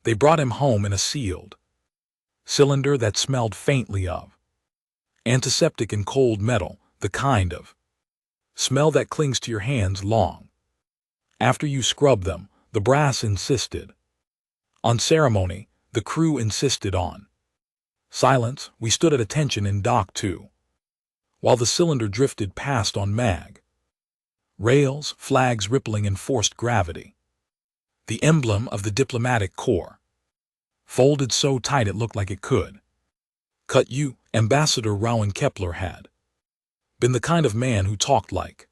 They brought him home in a sealed cylinder that smelled faintly of antiseptic and cold metal, the kind of smell that clings to your hands long after you scrub them. The brass insisted on ceremony, the crew insisted on silence. We stood at attention in Dock 2, while the cylinder drifted past on mag rails, flags rippling in forced gravity. The emblem of the diplomatic corps, folded so tight it looked like it could cut you. Ambassador Rowan Kepler had been the kind of man who talked like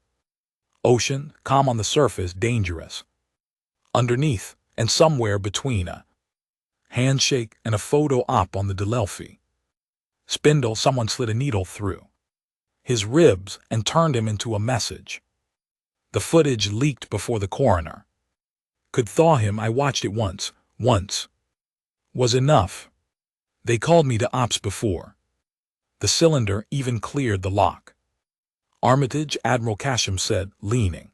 ocean, calm on the surface, dangerous underneath, and somewhere between a handshake and a photo op on the Delphi spindle, someone slid a needle through his ribs and turned him into a message. The footage leaked before the coroner could thaw him. I watched it once. Once was enough. They called me to ops before the cylinder even cleared the lock. Armitage, Admiral Casham said, leaning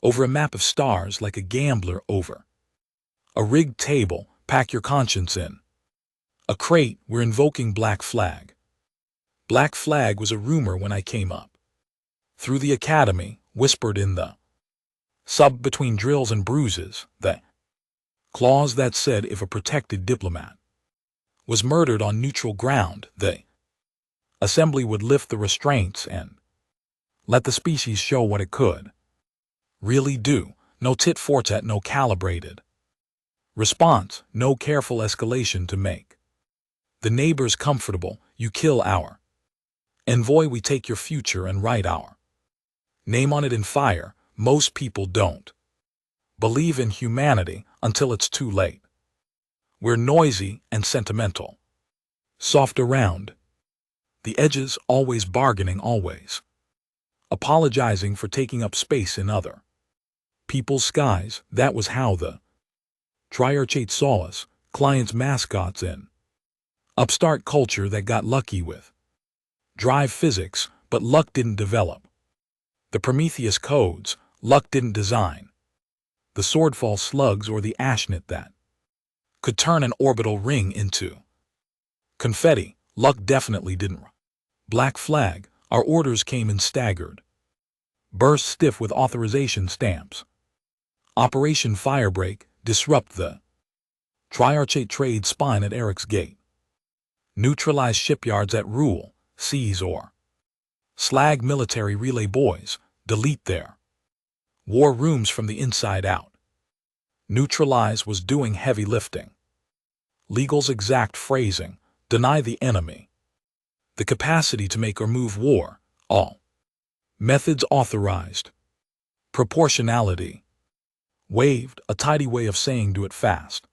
over a map of stars like a gambler over a rigged table. Pack your conscience in a crate. We're invoking Black Flag. Black Flag was a rumor when I came up through the academy, whispered in the sub between drills and bruises, the clause that said if a protected diplomat was murdered on neutral ground, the assembly would lift the restraints and let the species show what it could really do. No tit for tat, no calibrated response, no careful escalation to make the neighbors comfortable. You kill our envoy, we take your future and write our name on it in fire. Most people don't believe in humanity until it's too late. We're noisy and sentimental, soft around the edges, always bargaining, always apologizing for taking up space in other people's skies. That was how the Triarchate saw us, clients, mascots in upstart culture that got lucky with drive physics, but luck didn't develop the Prometheus codes. Luck didn't design the swordfall slugs or the ashnet that could turn an orbital ring into confetti. Luck definitely didn't. Black Flag, our orders came in staggered bursts, stiff with authorization stamps. Operation Firebreak, disrupt the Triarchate trade spine at Eric's Gate. Neutralize shipyards at Rule, seize or slag military relay boys, delete their war rooms from the inside out. Neutralize was doing heavy lifting. Legal's exact phrasing, deny the enemy the capacity to make or move war. All methods authorized. Proportionality waived, a tidy way of saying do it fast.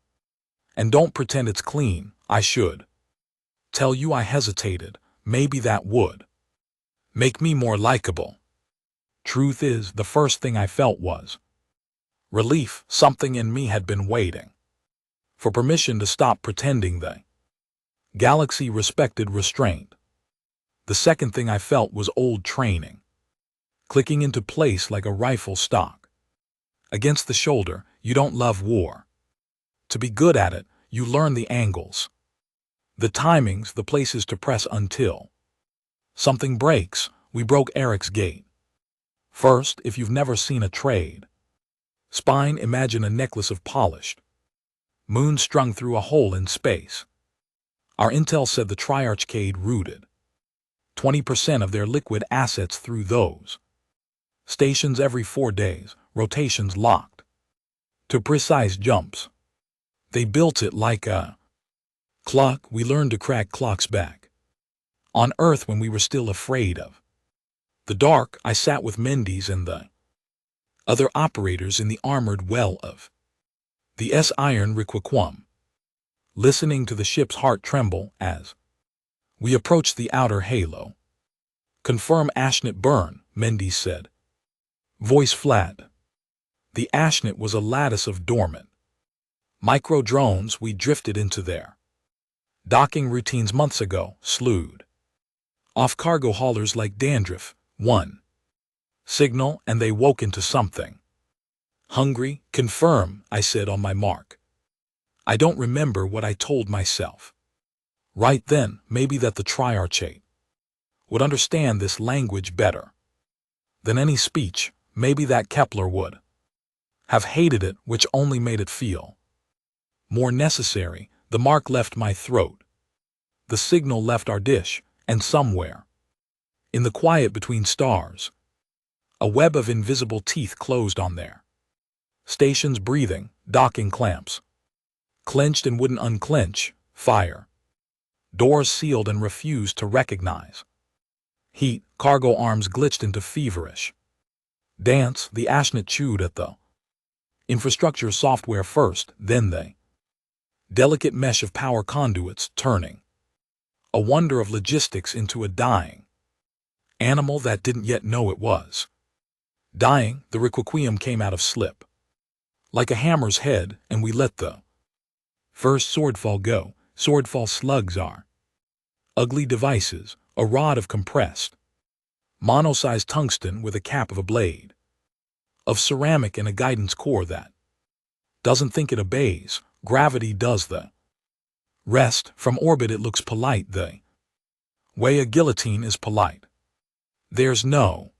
And don't pretend it's clean. I should tell you I hesitated. Maybe that would make me more likable. Truth is, the first thing I felt was relief. Something in me had been waiting for permission to stop pretending. The galaxy respected restraint. The second thing I felt was old training clicking into place like a rifle stock against the shoulder. You don't love war to be good at it. You learn the angles, the timings, the places to press until something breaks. We broke Eric's Gate. First, if you've never seen a trade spine, imagine a necklace of polished moons strung through a hole in space. Our intel said the Triarchate routed 20% of their liquid assets through those stations every 4 days, rotations locked to precise jumps. They built it like a clock. We learned to crack clocks back on Earth when we were still afraid of the dark. I sat with Mendes and the other operators in the armored well of the Iron Requiem, listening to the ship's heart tremble as we approached the outer halo. Confirm Ashnet burn, Mendes said, voice flat. The Ashnet was a lattice of dormant micro-drones. We drifted into their docking routines months ago, slewed off cargo haulers like dandruff. One signal and they woke into something hungry. Confirm, I said on my mark. I don't remember what I told myself. Right then, maybe that the Triarchate would understand this language better than any speech. Maybe that Kepler would have hated it, which only made it feel more necessary. The mark left my throat. The signal left our dish, and somewhere, in the quiet between stars, a web of invisible teeth closed on there. Stations breathing, docking clamps clenched and wouldn't unclench, fire. Doors sealed and refused to recognize. Heat, cargo arms glitched into feverish dance. The Ashnet chewed at the infrastructure software first, then the delicate mesh of power conduits, turning a wonder of logistics into a dying animal that didn't yet know it was dying. The requiem came out of slip like a hammer's head, and we let the first swordfall go. Swordfall slugs are ugly devices, a rod of compressed mono-sized tungsten with a cap of a blade of ceramic and a guidance core that doesn't think it obeys. Gravity does the rest. From orbit it looks polite, the way a guillotine is polite. There's no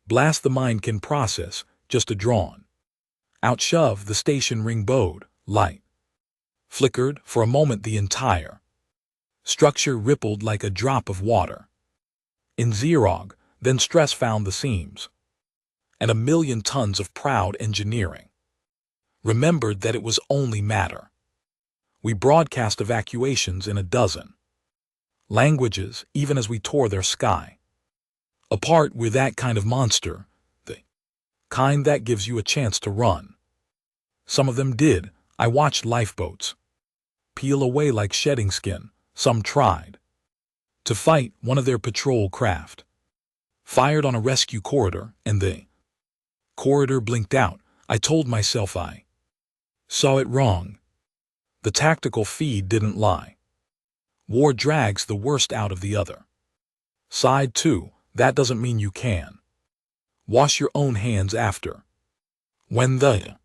blast the mind can process, just a drawn out shove. The station ring bowed, light flickered. For a moment the entire structure rippled like a drop of water in Zerog. Then stress found the seams, and a million tons of proud engineering remembered that it was only matter. We broadcast evacuations in a dozen languages, even as we tore their sky apart. We're that kind of monster, the kind that gives you a chance to run. Some of them did. I watched lifeboats peel away like shedding skin. Some tried to fight. One of their patrol craft fired on a rescue corridor, and the corridor blinked out. I told myself I saw it wrong. The tactical feed didn't lie. War drags the worst out of the other side too. That doesn't mean you can wash your own hands after. When the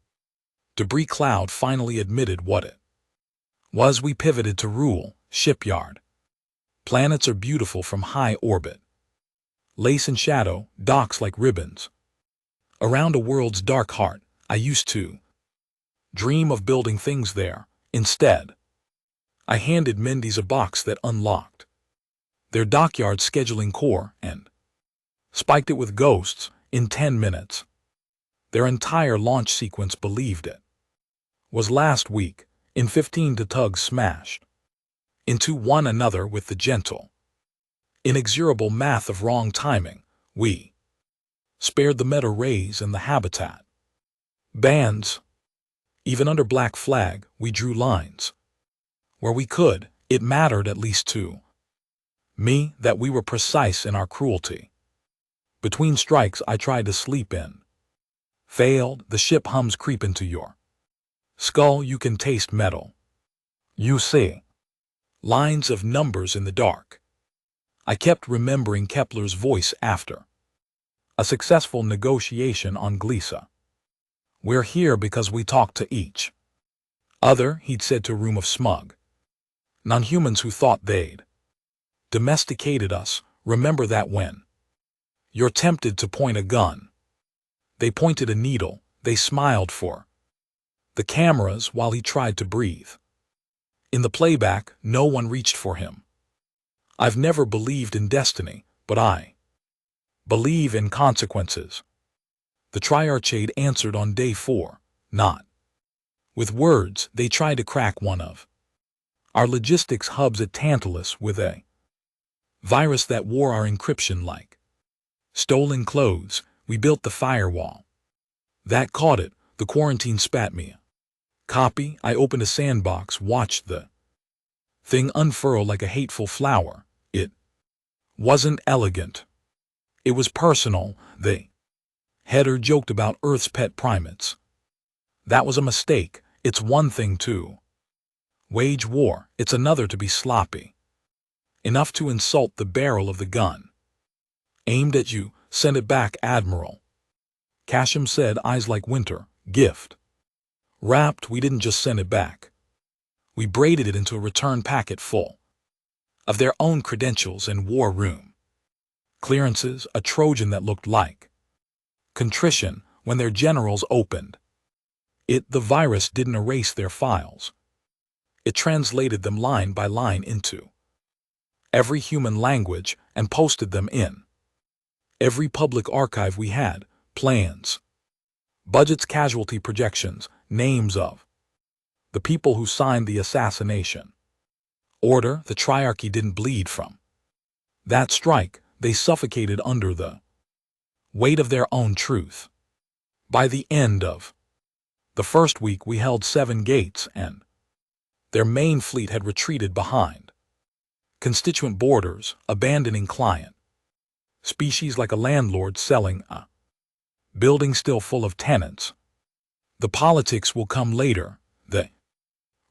debris cloud finally admitted what it was, we pivoted to rule. Shipyard. Planets are beautiful from high orbit. Lace and shadow, docks like ribbons around a world's dark heart. I used to dream of building things there. Instead, I handed Mendes a box that unlocked their dockyard scheduling core and spiked it with ghosts. In 10 minutes, their entire launch sequence believed it was last week. In 15, the tugs smashed into one another with the gentle, inexorable math of wrong timing. We spared the meta rays and the habitat bands. Even under black flag, we drew lines where we could. It mattered, at least to me, that we were precise in our cruelty. Between strikes I tried to sleep in. Failed. The ship hums creep into your skull. You can taste metal. You see lines of numbers in the dark. I kept remembering Kepler's voice after a successful negotiation on Glisa. We're here because we talked to each other, he'd said to a room of smug non-humans who thought they'd domesticated us. Remember that when you're tempted to point a gun, they pointed a needle. They smiled for the cameras while he tried to breathe. In the playback, no one reached for him. I've never believed in destiny, but I believe in consequences. The Triarchate answered on day 4, not with words. They tried to crack one of our logistics hubs at Tantalus with a virus that wore our encryption like stolen clothes. We built the firewall that caught it. The quarantine spat me a copy. I opened a sandbox, watched the thing unfurl like a hateful flower. It wasn't elegant. It was personal. The header joked about Earth's pet primates. That was a mistake. It's one thing to wage war. It's another to be sloppy enough to insult the barrel of the gun aimed at you. Send it back, Admiral Casham said, eyes like winter. Gift wrapped. We didn't just send it back. We braided it into a return packet full of their own credentials and war room clearances, a Trojan that looked like contrition when their generals opened it. The virus didn't erase their files. It translated them line by line into every human language and posted them in every public archive we had: plans, budgets, casualty projections, names of the people who signed the assassination order. The triarchy didn't bleed from that strike. They suffocated under the weight of their own truth. By the end of the first week, we held 7 gates, and their main fleet had retreated behind constituent borders, abandoning client species like a landlord selling a building still full of tenants. The politics will come later. The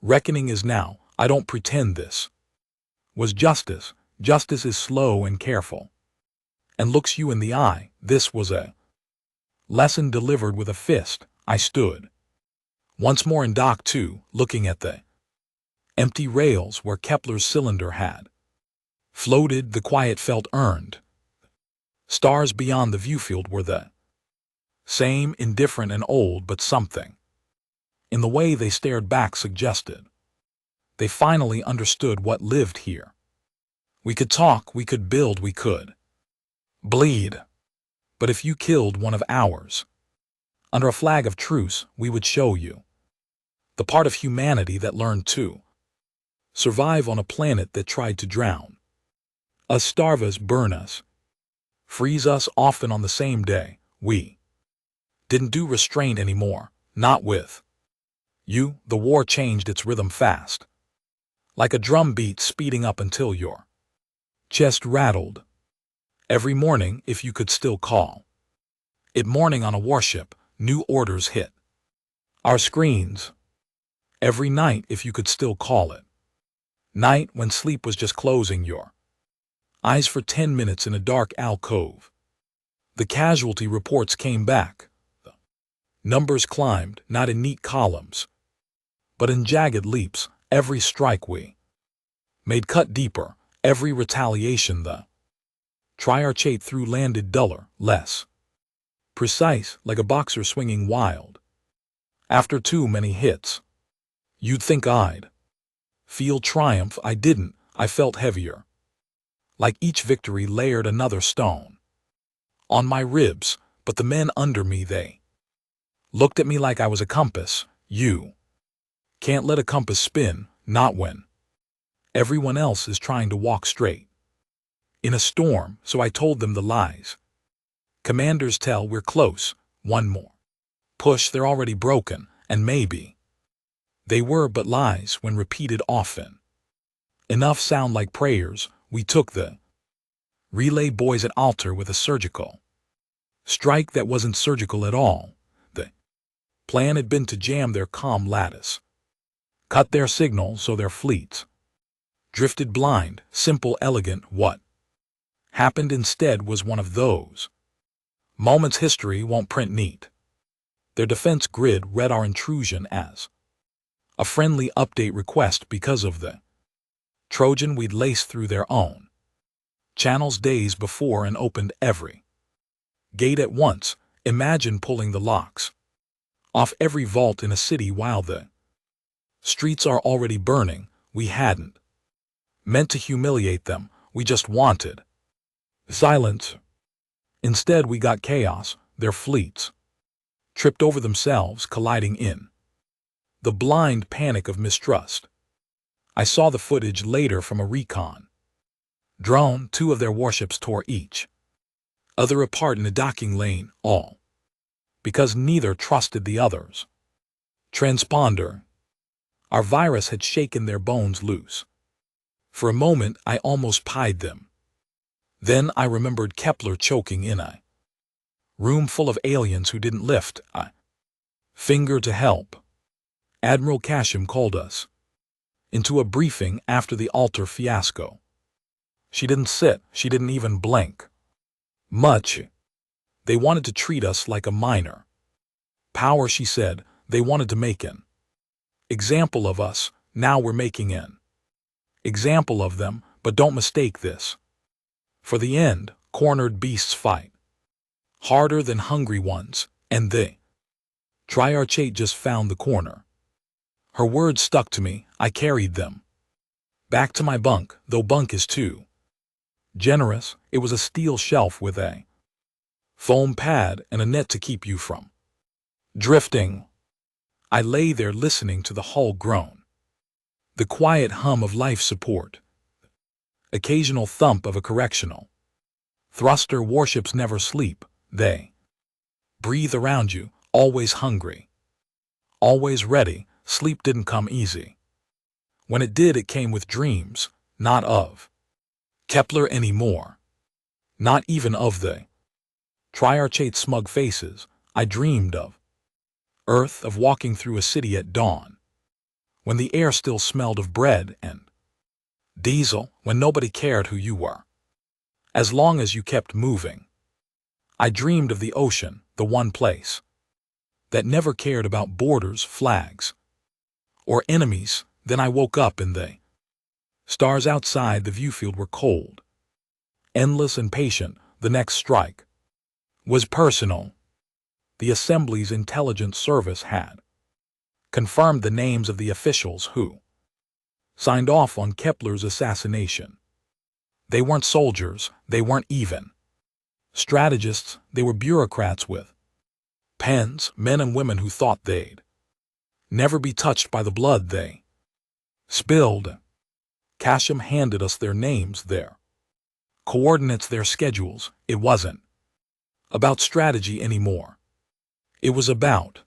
reckoning is now. I don't pretend this was justice. Justice is slow and careful and looks you in the eye. This was a lesson delivered with a fist. I stood once more in Dock 2, looking at the empty rails where Kepler's cylinder had floated. The quiet felt earned. Stars beyond the viewfield were the same, indifferent and old, but something in the way they stared back suggested they finally understood what lived here. We could talk, we could build, we could bleed. But if you killed one of ours, under a flag of truce, we would show you the part of humanity that learned to survive on a planet that tried to drown us, starve us, burn us, freeze us, often on the same day. We didn't do restraint anymore, not with you. The war changed its rhythm fast, like a drum beat speeding up until your chest rattled. Every morning, if you could still call it morning on a warship, new orders hit our screens. Every night, if you could still call it night, when sleep was just closing your eyes for 10 minutes in a dark alcove, the casualty reports came back. The numbers climbed, not in neat columns, but in jagged leaps. Every strike we made cut deeper. Every retaliation the triarchate threw landed duller, less precise, like a boxer swinging wild. After too many hits, you'd think I'd feel triumph. I didn't. I felt heavier, like each victory layered another stone on my ribs. But the men under me, they looked at me like I was a compass. You can't let a compass spin, not when everyone else is trying to walk straight in a storm. So I told them the lies commanders tell: we're close, one more push, they're already broken. And maybe they were, but lies, when repeated often enough, sound like prayers. We took the relay boys at altar with a surgical strike that wasn't surgical at all. The plan had been to jam their comm lattice, cut their signal so their fleets drifted blind. Simple, elegant. What happened instead was one of those moments history won't print neat. Their defense grid read our intrusion as a friendly update request because of the Trojan we'd laced through their own channels days before and opened every gate at once. Imagine pulling the locks off every vault in a city while the streets are already burning. We hadn't meant to humiliate them. We just wanted silence. Instead, we got chaos. Their fleets tripped over themselves, colliding in the blind panic of mistrust. I saw the footage later from a recon drone. 2 of their warships tore each other apart in a docking lane, all because neither trusted the other's transponder. Our virus had shaken their bones loose. For a moment, I almost pied them. Then I remembered Kepler choking in a room full of aliens who didn't lift a finger to help. Admiral Casham called us into a briefing after the altar fiasco. She didn't sit, she didn't even blink much. They wanted to treat us like a minor power, she said. They wanted to make an example of us, Now we're making an example of them, but don't mistake this for the end. Cornered beasts fight harder than hungry ones, and they Triarchate just found the corner. Her words stuck to me. I carried them back to my bunk, though bunk is too generous. It was a steel shelf with a foam pad and a net to keep you from drifting. I lay there listening to the hull groan, the quiet hum of life support, occasional thump of a correctional thruster. Warships never sleep. They breathe around you, always hungry, always ready. Sleep didn't come easy. When it did, it came with dreams, not of Kepler anymore, not even of the Triarchate's smug faces. I dreamed of Earth, of walking through a city at dawn, when the air still smelled of bread and diesel, when nobody cared who you were, as long as you kept moving. I dreamed of the ocean, the one place that never cared about borders, flags, or enemies. Then I woke up and the stars outside the viewfield were cold, endless and patient. The next strike was personal. The Assembly's intelligence service had confirmed the names of the officials who signed off on Kepler's assassination. They weren't soldiers, they weren't even strategists, they were bureaucrats with pens, men and women who thought they'd never be touched by the blood they spilled. Casham handed us their names, their coordinates, their schedules. It wasn't about strategy anymore. It was about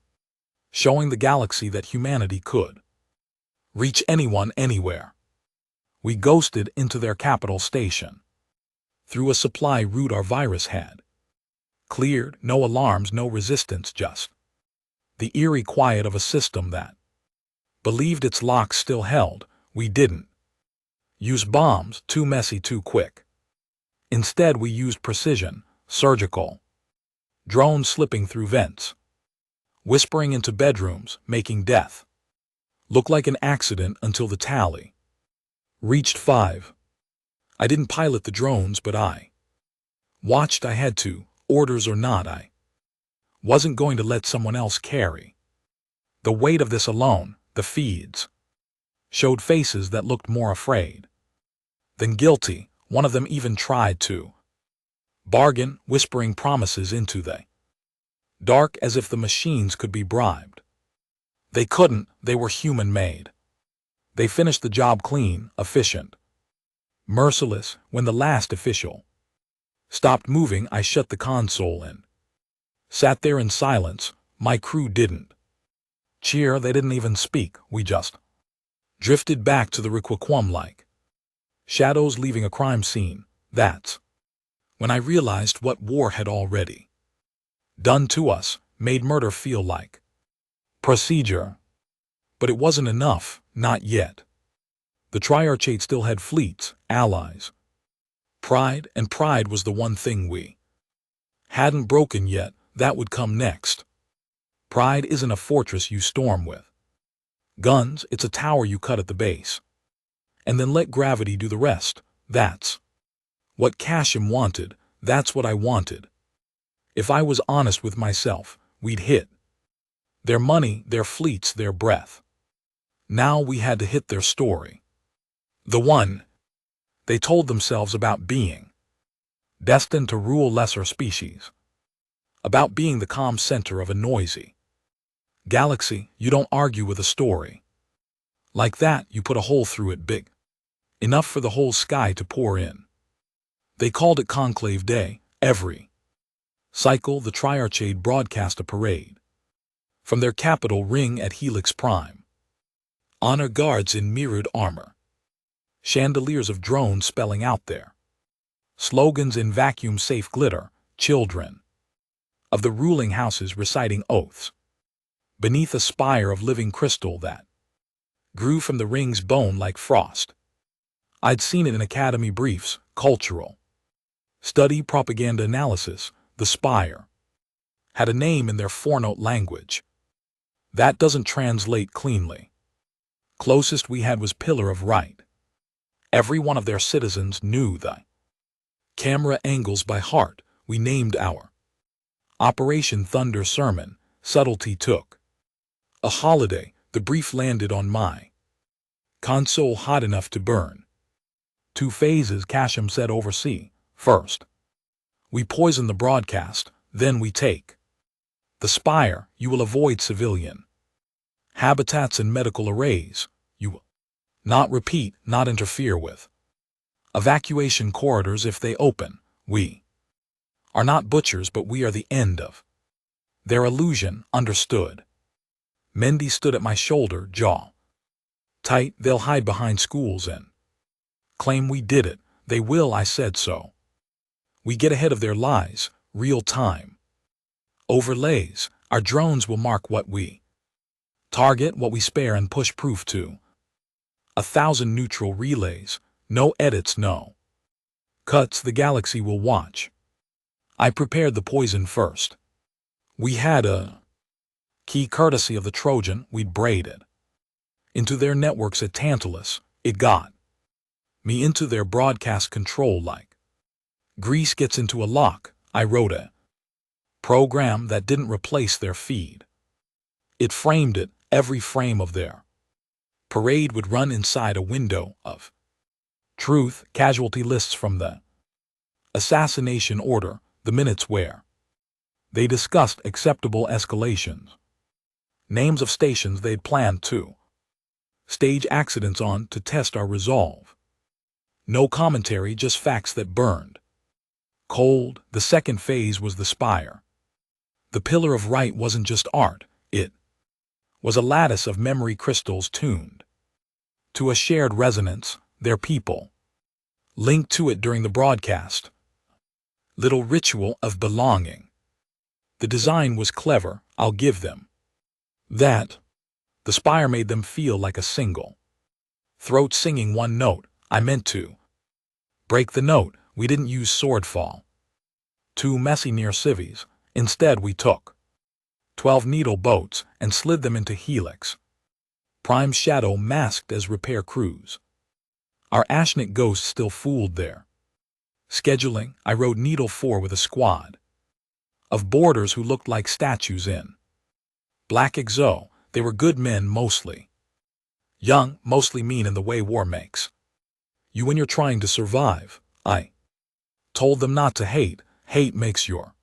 showing the galaxy that humanity could reach anyone, anywhere. We ghosted into their capital station through a supply route our virus had cleared. No alarms, no resistance, just the eerie quiet of a system that believed its locks still held. We didn't use bombs, too messy, too quick. Instead, we used precision, surgical drones slipping through vents, whispering into bedrooms, making death look like an accident until the tally reached 5. I didn't pilot the drones, but I watched. I had to, orders or not. I wasn't going to let someone else carry the weight of this alone. The feeds showed faces that looked more afraid than guilty. One of them even tried to bargain, whispering promises into the dark as if the machines could be bribed. They couldn't. They were human-made. They finished the job clean, efficient, merciless. When the last official stopped moving, I shut the console and sat there in silence. My crew didn't cheer, they didn't even speak. We just drifted back to the Requiem like shadows leaving a crime scene. That's when I realized what war had already done to us, made murder feel like procedure. But it wasn't enough, not yet. The Triarchate still had fleets, allies, pride, and pride was the one thing we hadn't broken yet. That would come next. Pride isn't a fortress you storm with guns, it's a tower you cut at the base and then let gravity do the rest. That's what Casham wanted. That's what I wanted. If I was honest with myself, we'd hit their money, their fleets, their breath. Now we had to hit their story. The one they told themselves about being destined to rule lesser species. About being the calm center of a noisy galaxy. You don't argue with a story like that. You put a hole through it big enough for the whole sky to pour in. They called it Conclave Day. Every cycle, the Triarchate broadcast a parade from their capital ring at Helix Prime. Honor guards in mirrored armor, chandeliers of drones spelling out their slogans in vacuum-safe glitter, children of the ruling houses reciting oaths beneath a spire of living crystal that grew from the ring's bone like frost. I'd seen it in academy briefs, cultural study, propaganda analysis. The spire had a name in their four-note language that doesn't translate cleanly. Closest we had was Pillar of Right. Every one of their citizens knew the camera angles by heart. We named our Operation Thunder Sermon. Subtlety took a holiday. The brief landed on my console hot enough to burn. 2 phases, Casham said oversee. First, we poison the broadcast, then we take the spire. You will avoid civilian habitats and medical arrays. You will not repeat, not interfere with evacuation corridors if they open. We are not butchers, but we are the end of their illusion. Understood? Mendy stood at my shoulder, jaw tight. They'll hide behind schools and claim we did it. They will, I said so. We get ahead of their lies, real time overlays. Our drones will mark what we target, what we spare, and push proof to 1,000 neutral relays. No edits, no cuts. The galaxy will watch. I prepared the poison first. We had a key courtesy of the Trojan. We'd braided into their networks at Tantalus. It got me into their broadcast control like grease gets into a lock. I wrote a program that didn't replace their feed. It framed it. Every frame of their parade would run inside a window of truth. Casualty lists from the assassination order, the minutes where they discussed acceptable escalations, names of stations they'd planned to stage accidents on to test our resolve. No commentary, just facts that burned cold. The second phase was the spire. The Pillar of Right wasn't just art, it was a lattice of memory crystals tuned to a shared resonance. Their people linked to it during the broadcast. Little ritual of belonging. The design was clever, I'll give them that. The spire made them feel like a single throat singing one note. I meant to break the note. We didn't use swordfall too messy near civies. Instead, we took 12 needle boats and slid them into Helix. Prime Shadow masked as repair crews. Our Ashnik ghosts still fooled their scheduling. I rode Needle 4 with a squad of boarders who looked like statues in black exo. They were good men, mostly young, mostly mean in the way war makes you when you're trying to survive. I told them not to hate. Hate makes your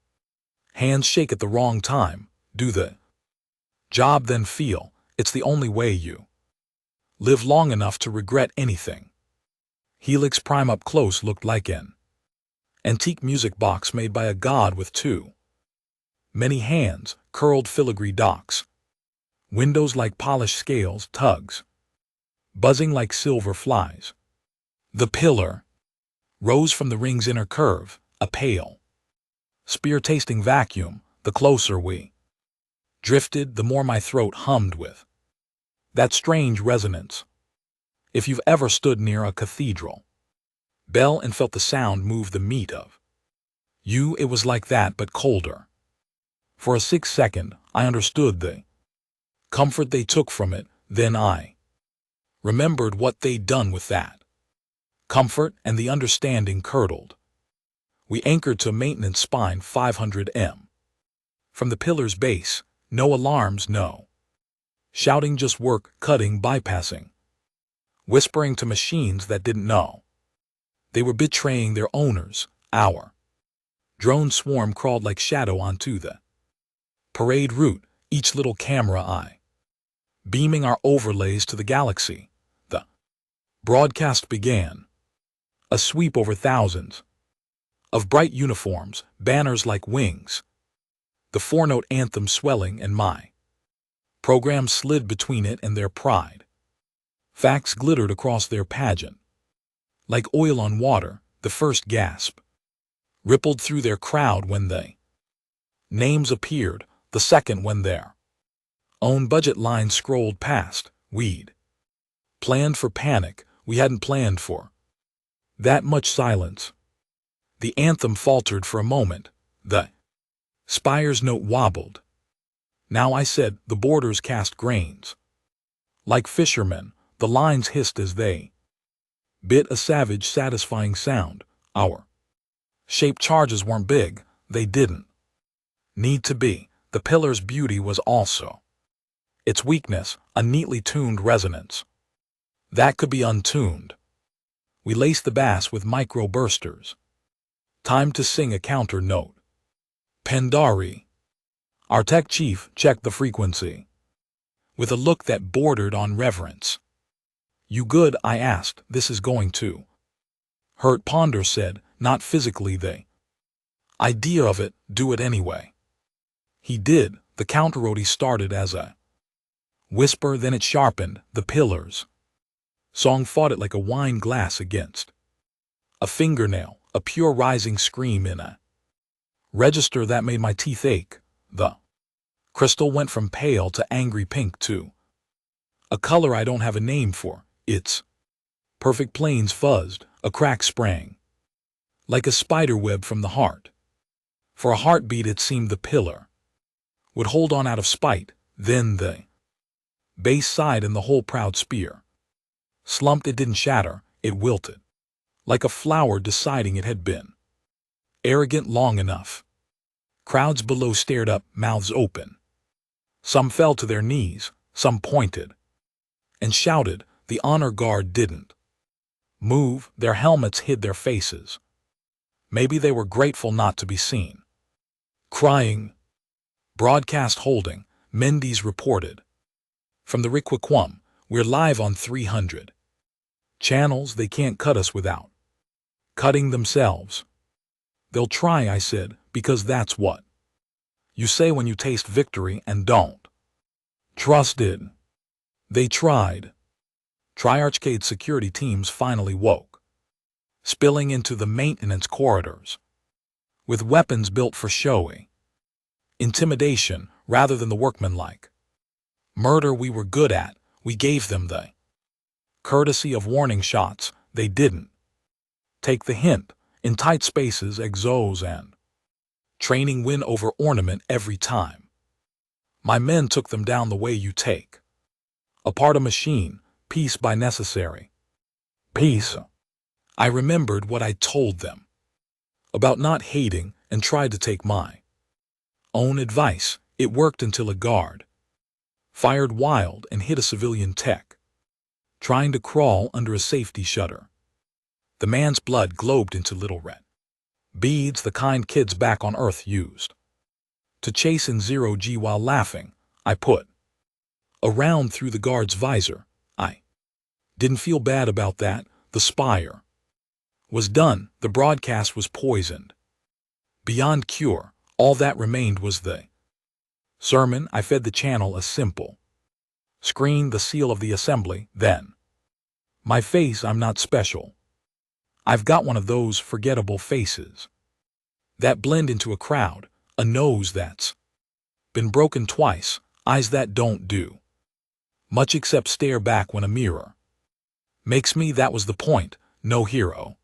hands shake at the wrong time. Do the job, then feel. It's the only way you live long enough to regret anything. Helix Prime up close looked like an antique music box made by a god with too many hands, curled filigree docks. Windows like polished scales, tugs buzzing like silver flies. The pillar rose from the ring's inner curve, a pale, spear-tasting vacuum. The closer we drifted, the more my throat hummed with that strange resonance. If you've ever stood near a cathedral bell and felt the sound move the meat of you, it was like that, but colder. For a 6-second, I understood the comfort they took from it. Then I remembered what they'd done with that comfort, and the understanding curdled. We anchored to maintenance spine 500 m. From the pillar's base, no alarms, no shouting, just work, cutting, bypassing, whispering to machines that didn't know they were betraying their owners. Our drone swarm crawled like shadow onto the parade route, each little camera eye beaming our overlays to the galaxy. The broadcast began. A sweep over thousands of bright uniforms, banners like wings, the 4-note anthem swelling, and my program slid between it and their pride. Facts glittered across their pageant like oil on water. The first gasp rippled through their crowd when they names appeared, the second when their own budget line scrolled past. We'd planned for panic, we hadn't planned for that much silence. The anthem faltered for a moment. The spire's note wobbled. Now, I said, the boarders cast grains like fishermen. The lines hissed as they bit a savage, satisfying sound. Our shaped charges weren't big. They didn't need to be. The pillar's beauty was also its weakness, a neatly tuned resonance that could be untuned. We laced the bass with micro-bursters. Time to sing a counter note. Pandari. Our tech chief checked the frequency with a look that bordered on reverence. You good? I asked. This is going to hurt, Ponder said. Not physically, the idea of it. Do it anyway. He did. The counter-roadie started as a whisper, then it sharpened. The pillars song fought it like a wine glass against a fingernail, a pure rising scream in a register that made my teeth ache. The crystal went from pale to angry pink to a color I don't have a name for. Its perfect planes fuzzed, a crack sprang like a spider web from the heart. For a heartbeat it seemed the pillar would hold on out of spite. Then the base sighed and the whole proud spear slumped. It didn't shatter, it wilted like a flower deciding it had been arrogant long enough. Crowds below stared up, mouths open. Some fell to their knees, some pointed and shouted. The honor guard didn't move. Their helmets hid their faces. Maybe they were grateful not to be seen. Crying. Broadcast holding. Mendes reported. From the Riquiquam, we're live on 300 channels. They can't cut us without cutting themselves. They'll try, I said, because that's what you say when you taste victory and don't trust it. They tried. Triarchcade's security teams finally woke, spilling into the maintenance corridors with weapons built for showy intimidation rather than the workmanlike murder we were good at. We gave them the courtesy of warning shots. They didn't take the hint. In tight spaces, exos and training win over ornament every time. My men took them down the way you take apart a machine, piece by necessary piece. I remembered what I told them about not hating and tried to take my own advice. It worked until a guard fired wild and hit a civilian tech trying to crawl under a safety shutter. The man's blood globed into little red beads, the kind kids back on Earth used to chase in 0G. While laughing, I put a round through the guard's visor. I didn't feel bad about that. The spire was done. The broadcast was poisoned beyond cure. All that remained was the sermon. I fed the channel a simple screen, the seal of the assembly. Then my face. I'm not special. I've got one of those forgettable faces that blend into a crowd, a nose that's been broken twice, eyes that don't do much except stare back when a mirror makes me. That was the point. No hero,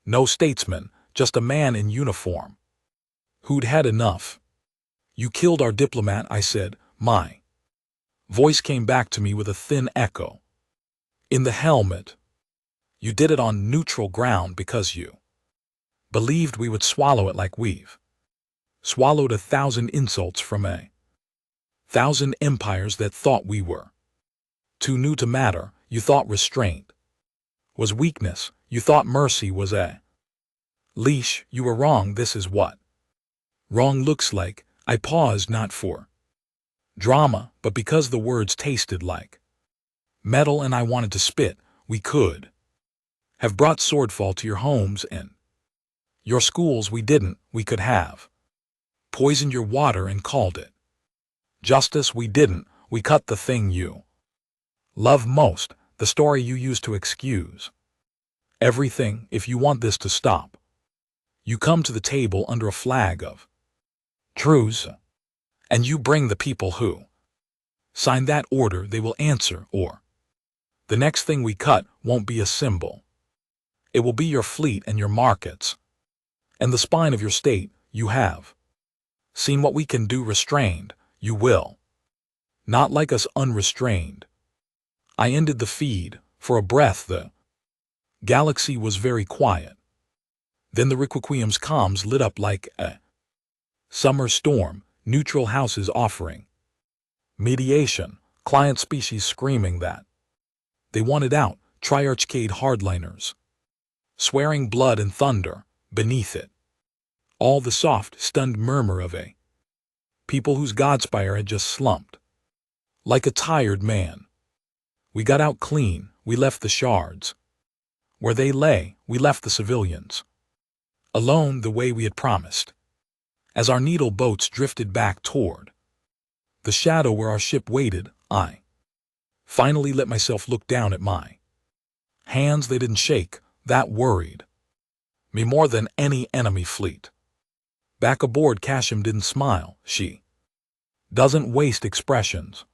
no statesman, just a man in uniform who'd had enough. You killed our diplomat, I said. My voice came back to me with a thin echo in the helmet. You did it on neutral ground because you believed we would swallow it like we've swallowed 1,000 insults from 1,000 empires that thought we were too new to matter. You thought restraint was weakness. You thought mercy was a leash. You were wrong. This is what wrong looks like. I paused, not for drama, but because the words tasted like metal and I wanted to spit. We could have brought swordfall to your homes and your schools. We didn't. We could have poisoned your water and called it justice. We didn't. We cut the thing you love most, the story you use to excuse everything. If you want this to stop, you come to the table under a flag of truce, and you bring the people who sign that order. They will answer, or the next thing we cut won't be a symbol. It will be your fleet and your markets and the spine of your state. You have seen what we can do restrained. You will not like us unrestrained. I ended the feed. For a breath, the galaxy was very quiet. Then the Requiem's comms lit up like a summer storm, neutral houses offering mediation, client species screaming that they wanted out, Triarchcade hardliners swearing blood and thunder beneath it. All the soft, stunned murmur of a people whose godspire had just slumped. Like a tired man. We got out clean, we left the shards. Where they lay, we left the civilians. Alone the way we had promised. As our needle boats drifted back toward the shadow where our ship waited, I finally let myself look down at my hands. They didn't shake. That worried me more than any enemy fleet. Back aboard, Kashim didn't smile. She doesn't waste expressions.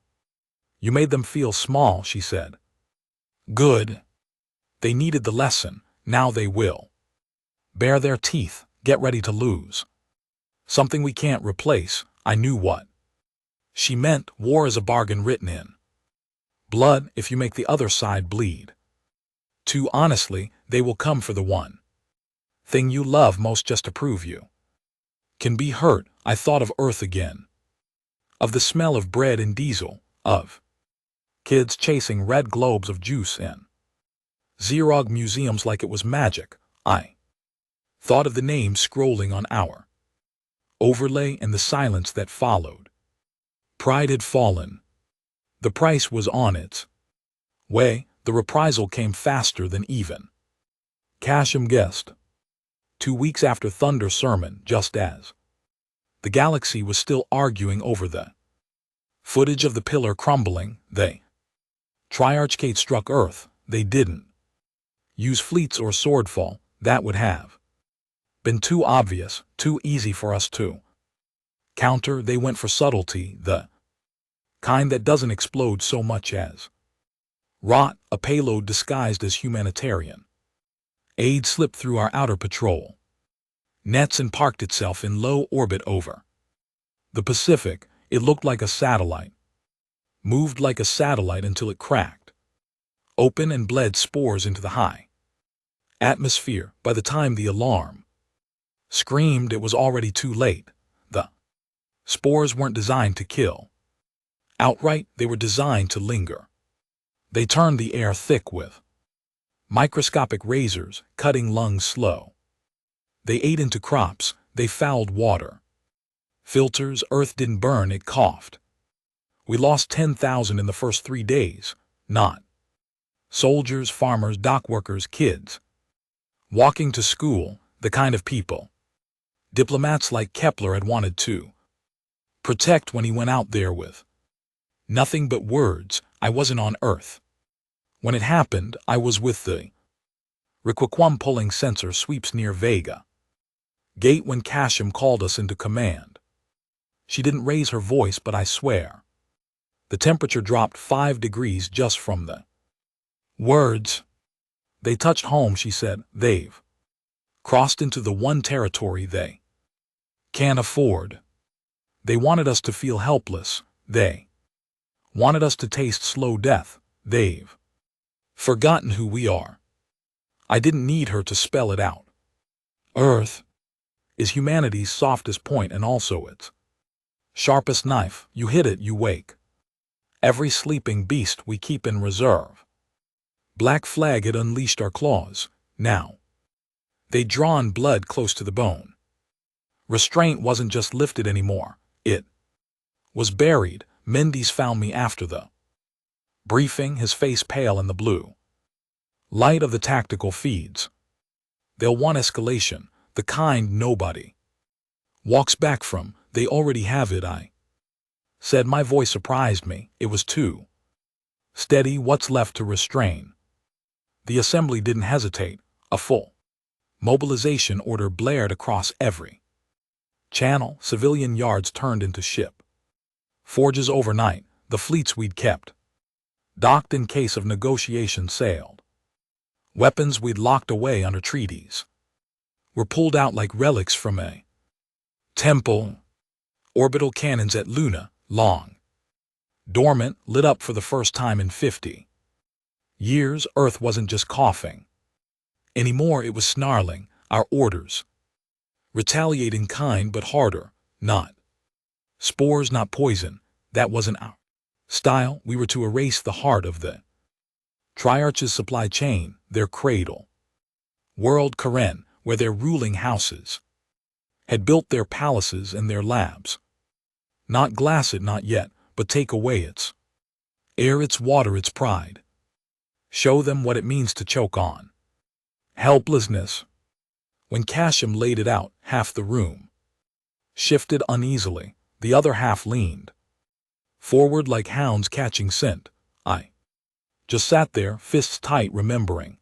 You made them feel small, she said. Good. They needed the lesson. Now they will bare their teeth, get ready to lose. Something we can't replace. I knew what she meant. War is a bargain written in blood if you make the other side bleed. Too honestly, they will come for the one thing you love most just to prove you can be hurt. I thought of Earth again. Of the smell of bread and diesel, of kids chasing red globes of juice in Zerog museums like it was magic. I thought of the names scrolling on our overlay and the silence that followed. Pride had fallen. The price was on its way. The reprisal came faster than even Kashim guessed. 2 weeks after Thunder Sermon, just as the galaxy was still arguing over the footage of the pillar crumbling, they Triarchcade struck Earth. They didn't use fleets or swordfall. That would have been too obvious, too easy for us to counter. They went for subtlety, the kind that doesn't explode so much as rot, a payload disguised as humanitarian aid slipped through our outer patrol nets and parked itself in low orbit over the Pacific. It looked like a satellite, moved like a satellite until it cracked open and bled spores into the high atmosphere. By the time the alarm screamed, it was already too late. The spores weren't designed to kill outright, they were designed to linger. They turned the air thick with microscopic razors, cutting lungs slow. They ate into crops, they fouled water filters. Earth didn't burn, it coughed. We lost 10,000 in the first 3 days. Not soldiers, farmers, dock workers, kids walking to school, the kind of people diplomats like Kepler had wanted to protect when he went out there with nothing but words. I wasn't on Earth when it happened. I was with the Requiem pulling sensor sweeps near Vega Gate when Kashim called us into command. She didn't raise her voice, but I swear the temperature dropped 5 degrees just from the words. They touched home, she said. They've crossed into the one territory they can't afford. They wanted us to feel helpless. They wanted us to taste slow death. They've forgotten who we are. I didn't need her to spell it out. Earth is humanity's softest point and also its sharpest knife. You hit it, you wake every sleeping beast we keep in reserve. Black Flag had unleashed our claws. Now they'd drawn blood close to the bone. Restraint wasn't just lifted anymore. It was buried. Mendes found me after the briefing, his face pale in the blue light of the tactical feeds. They'll want escalation, the kind nobody walks back from. They already have it, I said. My voice surprised me. It was too steady. What's left to restrain? The assembly didn't hesitate. A full mobilization order blared across every channel. Civilian yards turned into ship forges overnight. The fleets we'd kept docked in case of negotiation sailed. Weapons we'd locked away under treaties were pulled out like relics from a temple. Orbital cannons at Luna, long dormant, lit up for the first time in 50 Years, Earth wasn't just coughing. Anymore, it was snarling, our orders. Retaliate in kind, but harder, not. Spores, not poison, that wasn't our style. We were to erase the heart of the Triarch's supply chain, their cradle. World Karen, where their ruling houses had built their palaces and their labs. Not glass it, not yet, but take away its air, its water, its pride. Show them what it means to choke on helplessness. When Kashim laid it out, half the room shifted uneasily, the other half leaned forward like hounds catching scent. I just sat there, fists tight, remembering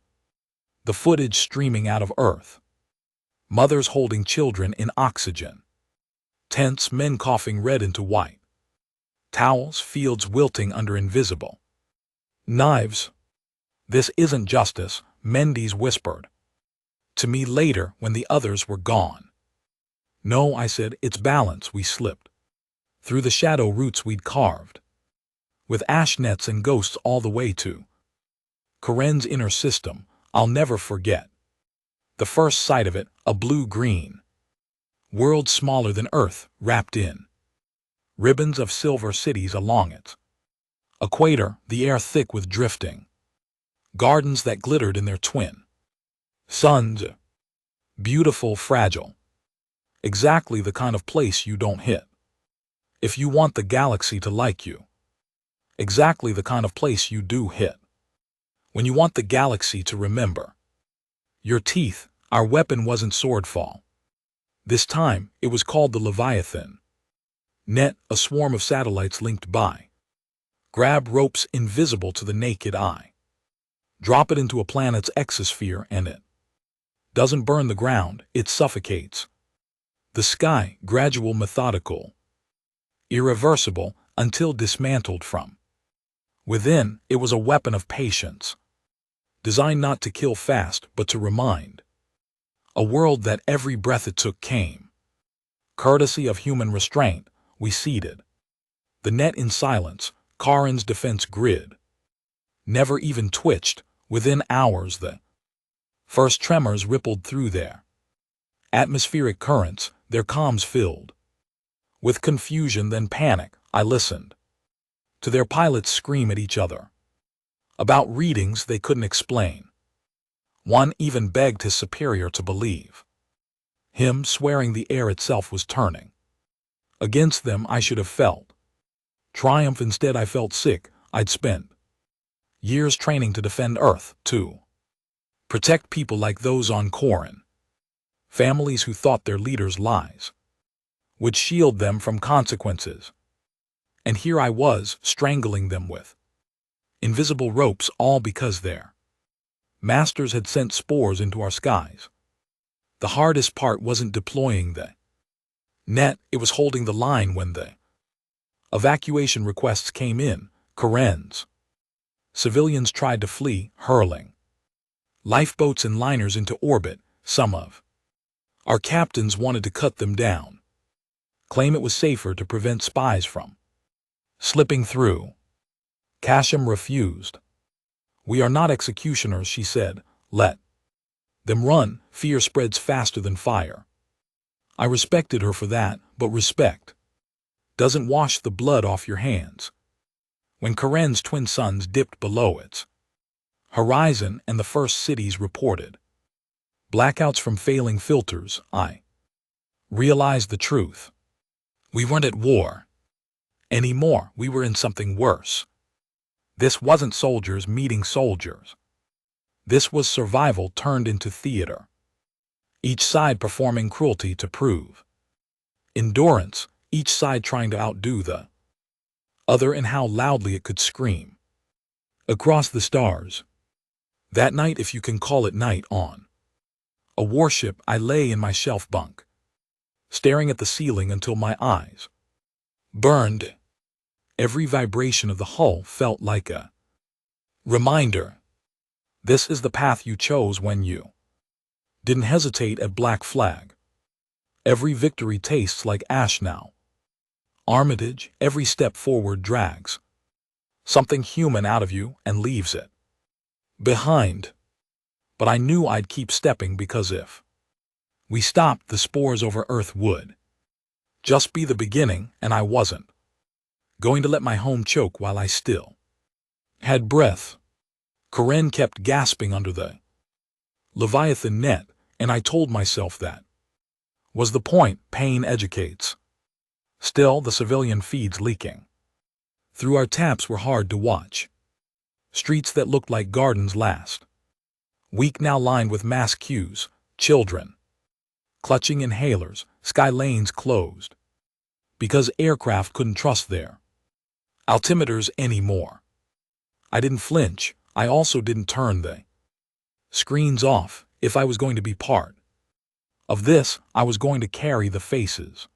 the footage streaming out of Earth. Mothers holding children in oxygen. Tense men coughing red into white. Towels, fields wilting under invisible knives. This isn't justice, Mendes whispered to me later when the others were gone. No, I said, it's balance. We slipped through the shadow roots we'd carved, with ash nets and ghosts all the way to Karen's inner system. I'll never forget the first sight of it, a blue-green world smaller than Earth, wrapped in ribbons of silver, cities along its equator, the air thick with drifting gardens that glittered in their twin suns. Beautiful, fragile. Exactly the kind of place you don't hit if you want the galaxy to like you. Exactly the kind of place you do hit when you want the galaxy to remember your teeth. Our weapon wasn't swordfall. This time, it was called the Leviathan. Net, a swarm of satellites linked by. Grab ropes invisible to the naked eye. Drop it into a planet's exosphere and it doesn't burn the ground, it suffocates. The sky, gradual, methodical, irreversible, until dismantled from within. It was a weapon of patience, designed not to kill fast, but to remind a world that every breath it took came. Courtesy of human restraint, we seeded the net in silence. Karen's defense grid never even twitched. Within hours, the first tremors rippled through their atmospheric currents, their comms filled with confusion, then panic. I listened to their pilots scream at each other about readings they couldn't explain. One even begged his superior to believe him, swearing the air itself was turning against them. I should have felt triumph. Instead, I felt sick. I'd spent years training to defend Earth, to protect people like those on Koran, families who thought their leaders' lies would shield them from consequences. And here I was, strangling them with invisible ropes, all because their masters had sent spores into our skies. The hardest part wasn't deploying the net, it was holding the line when the evacuation requests came in. Karen's civilians tried to flee, hurling lifeboats and liners into orbit. Some of our captains wanted to cut them down, claim it was safer to prevent spies from slipping through. Kashim refused. We are not executioners, she said. Let them run. Fear spreads faster than fire. I respected her for that, but respect doesn't wash the blood off your hands. When Karen's twin suns dipped below its horizon and the first cities reported blackouts from failing filters, I realized the truth. We weren't at war anymore. We were in something worse. This wasn't soldiers meeting soldiers. This was survival turned into theater. Each side performing cruelty to prove endurance, each side trying to outdo the other in how loudly it could scream across the stars. That night, if you can call it night, on a warship, I lay in my shelf bunk, staring at the ceiling until my eyes burned. Every vibration of the hull felt like a reminder. This is the path you chose when you didn't hesitate at Black Flag. Every victory tastes like ash now. Armitage, every step forward drags something human out of you and leaves it behind. But I knew I'd keep stepping because if we stopped, the spores over Earth would just be the beginning, and I wasn't going to let my home choke while I still had breath. Karen kept gasping under the Leviathan net, and I told myself that was the point. Pain educates. Still, the civilian feeds leaking through our taps were hard to watch. Streets that looked like gardens last week now lined with mass queues, children clutching inhalers, sky lanes closed because aircraft couldn't trust their altimeters anymore. I didn't flinch. I also didn't turn the screens off. If I was going to be part of this, I was going to carry the faces.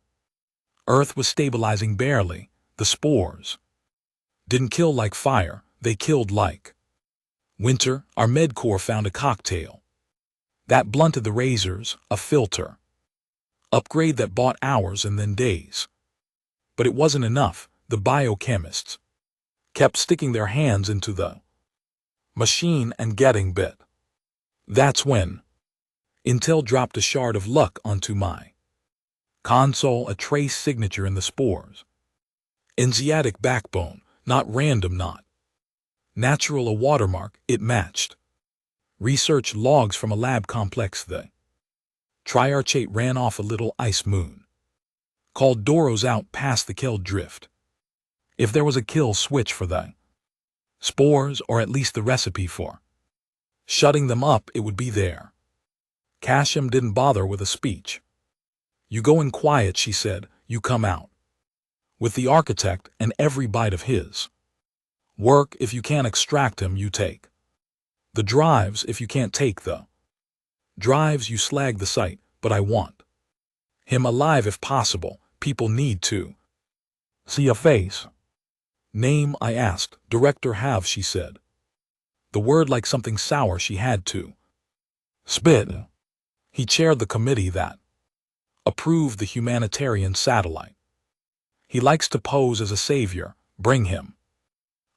Earth was stabilizing barely. The spores didn't kill like fire, they killed like winter. Our medcorps found a cocktail that blunted the razors, a filter upgrade that bought hours and then days. But it wasn't enough. The biochemists kept sticking their hands into the machine and getting bit. That's when Intel dropped a shard of luck onto my console, a trace signature in the spores. Enziatic backbone, not random, not natural, a watermark. It matched research logs from a lab complex. The Triarchate ran off a little ice moon called Doros out past the kill drift. If there was a kill switch for the spores, or at least the recipe for shutting them up, it would be there. Casham didn't bother with a speech. You go in quiet, she said. You come out with the architect and every bite of his work. If you can't extract him, you take the drives. If you can't take the drives, you slag the site. But I want him alive if possible. People need to see a face. Name, I asked. Director have, she said. The word like something sour she had to spit. He chaired the committee that approved the humanitarian satellite. He likes to pose as a savior. Bring him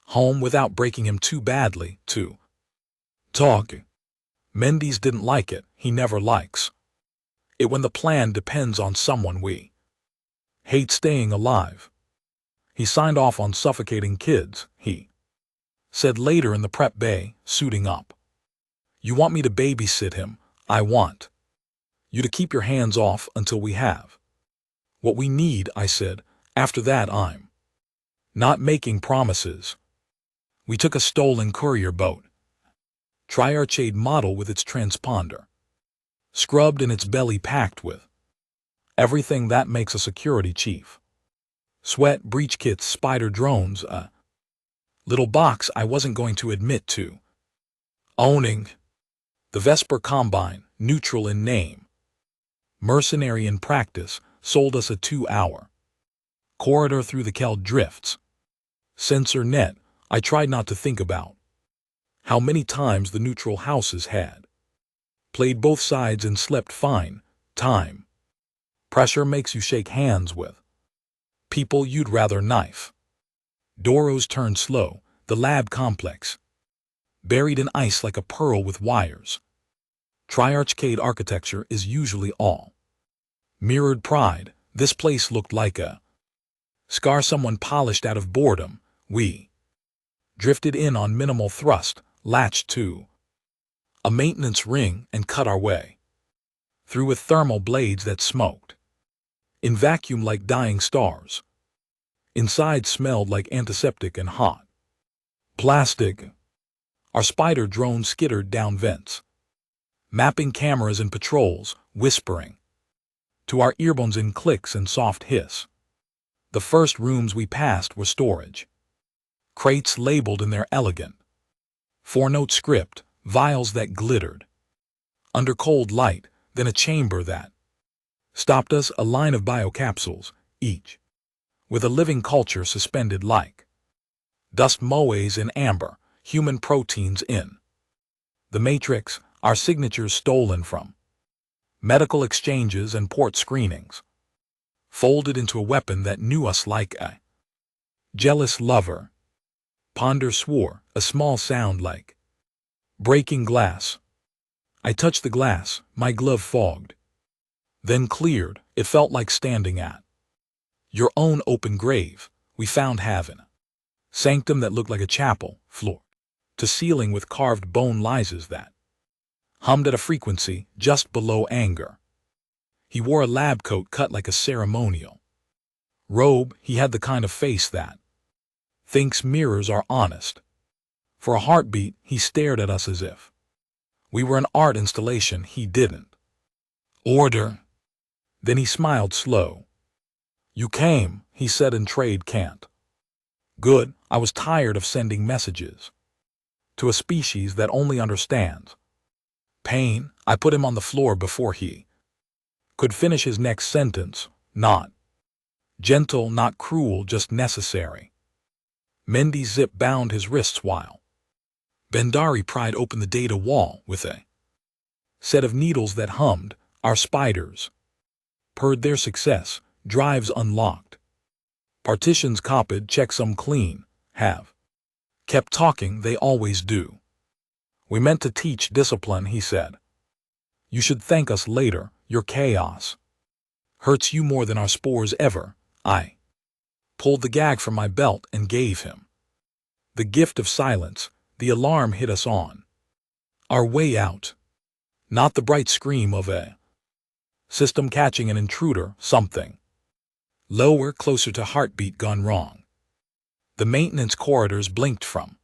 home without breaking him too badly to talk. Mendes didn't like it. He never likes it when the plan depends on someone we hate staying alive. He signed off on suffocating kids, he said later in the prep bay, suiting up. You want me to babysit him? I want you to keep your hands off until we have what we need, I said. After that, I'm not making promises. We took a stolen courier boat, Triarchate model with its transponder scrubbed and its belly packed with everything that makes a security chief. Sweat, breach kits, spider drones, a little box I wasn't going to admit to owning. The Vesper Combine, neutral in name, mercenary in practice, sold us a 2-hour corridor through the Kel drifts. Sensor net. I tried not to think about how many times the neutral houses had played both sides and slept fine. Time pressure makes you shake hands with people you'd rather knife. Doros turned slow. The lab complex buried in ice like a pearl with wires. Triarchate architecture is usually all mirrored pride. This place looked like a scar someone polished out of boredom. We drifted in on minimal thrust, latched to a maintenance ring, and cut our way through with thermal blades that smoked in vacuum like dying stars. Inside smelled like antiseptic and hot plastic. Our spider drone skittered down vents, mapping cameras and patrols, whispering to our earbuds in clicks and soft hiss. The first rooms we passed were storage crates labeled in their elegant 4-note script, vials that glittered under cold light, then a chamber that stopped us, a line of biocapsules, each with a living culture suspended like dust moes in amber, human proteins in the matrix, our signatures stolen from medical exchanges and port screenings, folded into a weapon that knew us like a jealous lover. Ponder swore, a small sound like Breaking glass. I touched the glass, my glove fogged. Then cleared, it felt like standing at your own open grave. We found heaven. Sanctum that looked like a chapel, floor to ceiling with carved bone lises that hummed at a frequency just below anger. He wore a lab coat cut like a ceremonial robe. He had the kind of face that thinks mirrors are honest. For a heartbeat, he stared at us as if we were an art installation he didn't order. Then he smiled slow. You came, he said in trade cant. Good, I was tired of sending messages to a species that only understands pain. I put him on the floor before he could finish his next sentence. Not gentle, not cruel, just necessary. Mendy's zip bound his wrists while Bendari pried open the data wall with a set of needles that hummed. Our spiders purred their success, drives unlocked. Partitions copied, checksum clean, have kept talking, they always do. We meant to teach discipline, he said. You should thank us later, your chaos hurts you more than our spores ever. I pulled the gag from my belt and gave him the gift of silence. The alarm hit us on our way out. Not the bright scream of a system catching an intruder, something lower, closer to heartbeat gone wrong. The maintenance corridors blinked from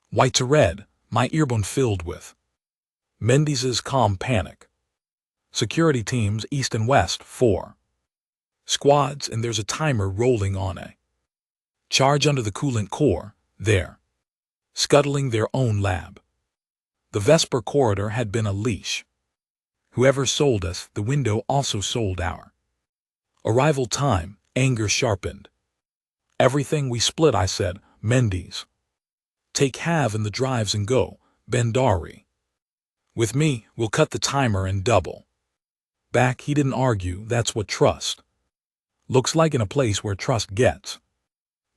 white to red, my earbone filled with Mendy's calm panic. Security teams east and west, 4 squads, and there's a timer rolling on a charge under the coolant core. They're scuttling their own lab. The Vesper corridor had been a leash. Whoever sold us the window also sold our arrival time. Anger sharpened everything. We split, I said. Mendy's take half in the drives and go. Bendari with me, we'll cut the timer and double back. He didn't argue. That's what trust looks like in a place where trust gets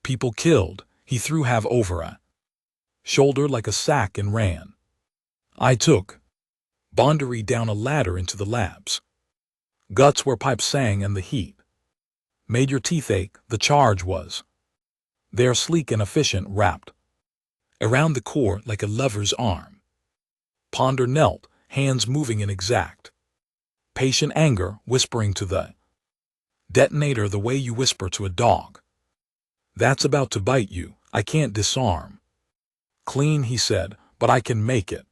people killed. He threw half over a shoulder like a sack and ran. I took Bondary down a ladder into the labs. Guts where pipes sang and the heat made your teeth ache. The charge was there, sleek and efficient, wrapped around the core like a lover's arm. Ponder knelt, hands moving in exact patient anger, whispering to the detonator the way you whisper to a dog that's about to bite you. I can't disarm clean, he said, but I can make it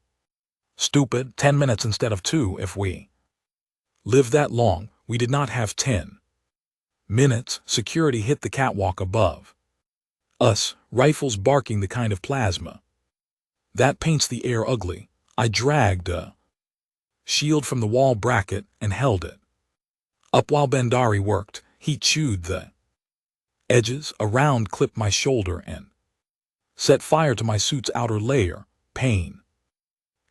stupid. 10 minutes instead of 2. If we lived that long, we did not have 10 minutes. Security hit the catwalk above us, rifles barking, the kind of plasma that paints the air ugly. I dragged a shield from the wall bracket and held it up while Bendari worked. He chewed the edges. A round clipped my shoulder and set fire to my suit's outer layer. Pain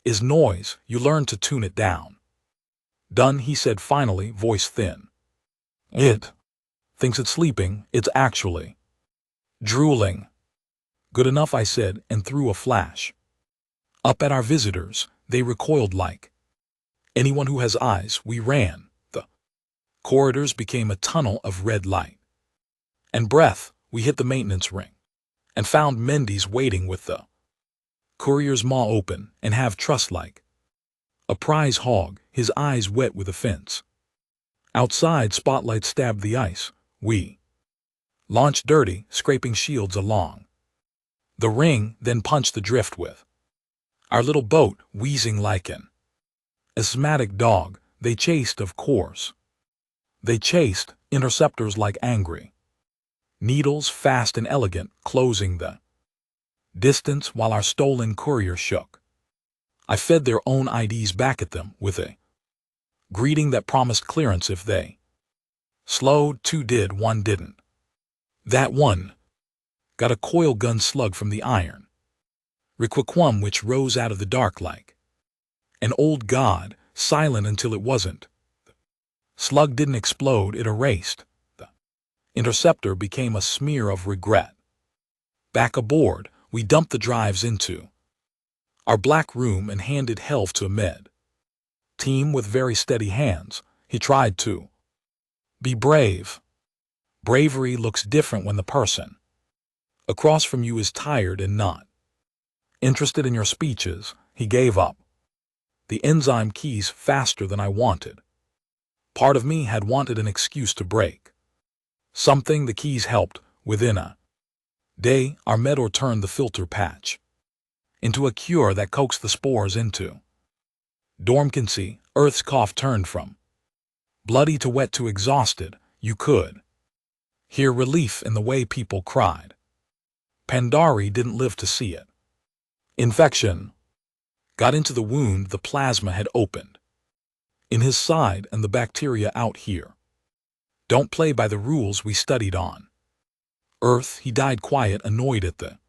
is noise. You learn to tune it down. Done, he said finally, voice thin. It thinks it's sleeping. It's actually drooling. Good enough, I said, and threw a flash up at our visitors. They recoiled like anyone who has eyes. We ran. The corridors became a tunnel of red light and breath. We hit the maintenance ring and found Mendy's waiting with the courier's maw open and have trust like a prize hog, his eyes wet with offense. Outside, spotlight stabbed the ice. We launched dirty, scraping shields along the ring, then punched the drift with our little boat, wheezing like an asthmatic dog. They chased, of course. They chased, interceptors like angry needles, fast and elegant, closing the distance while our stolen courier shook. I fed their own IDs back at them with a greeting that promised clearance if they slowed. 2 did, 1 didn't. That one got a coil gun slug from the iron requiquum, which rose out of the dark like an old god, silent until it wasn't. The slug didn't explode, it erased. The interceptor became a smear of regret. Back aboard, we dumped the drives into our black room and handed health to Ahmed. Team with very steady hands, he tried to be brave. Bravery looks different when the person across from you is tired and not interested in your speeches. He gave up the enzyme keys faster than I wanted. Part of me had wanted an excuse to break something the keys helped. Within a day, our mentor turned the filter patch into a cure that coaxed the spores into dormancy. Earth's cough turned from bloody to wet to exhausted. You could hear relief in the way people cried. Pandari didn't live to see it. Infection got into the wound the plasma had opened in his side and the bacteria out here. Don't play by the rules we studied on Earth. He died quiet, annoyed at the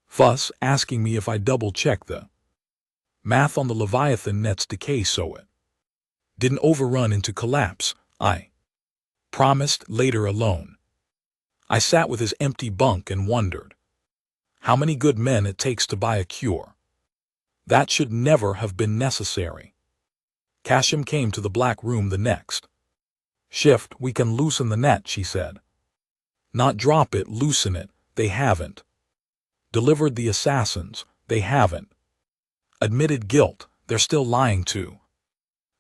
fuss, asking me if I double-checked the math on the Leviathan net's decay so it didn't overrun into collapse. I promised. Later, alone, I sat with his empty bunk and wondered how many good men it takes to buy a cure that should never have been necessary. Kashim came to the black room the next shift. We can loosen the net, she said. Not drop it, loosen it. They haven't delivered the assassins. They haven't admitted guilt. They're still lying to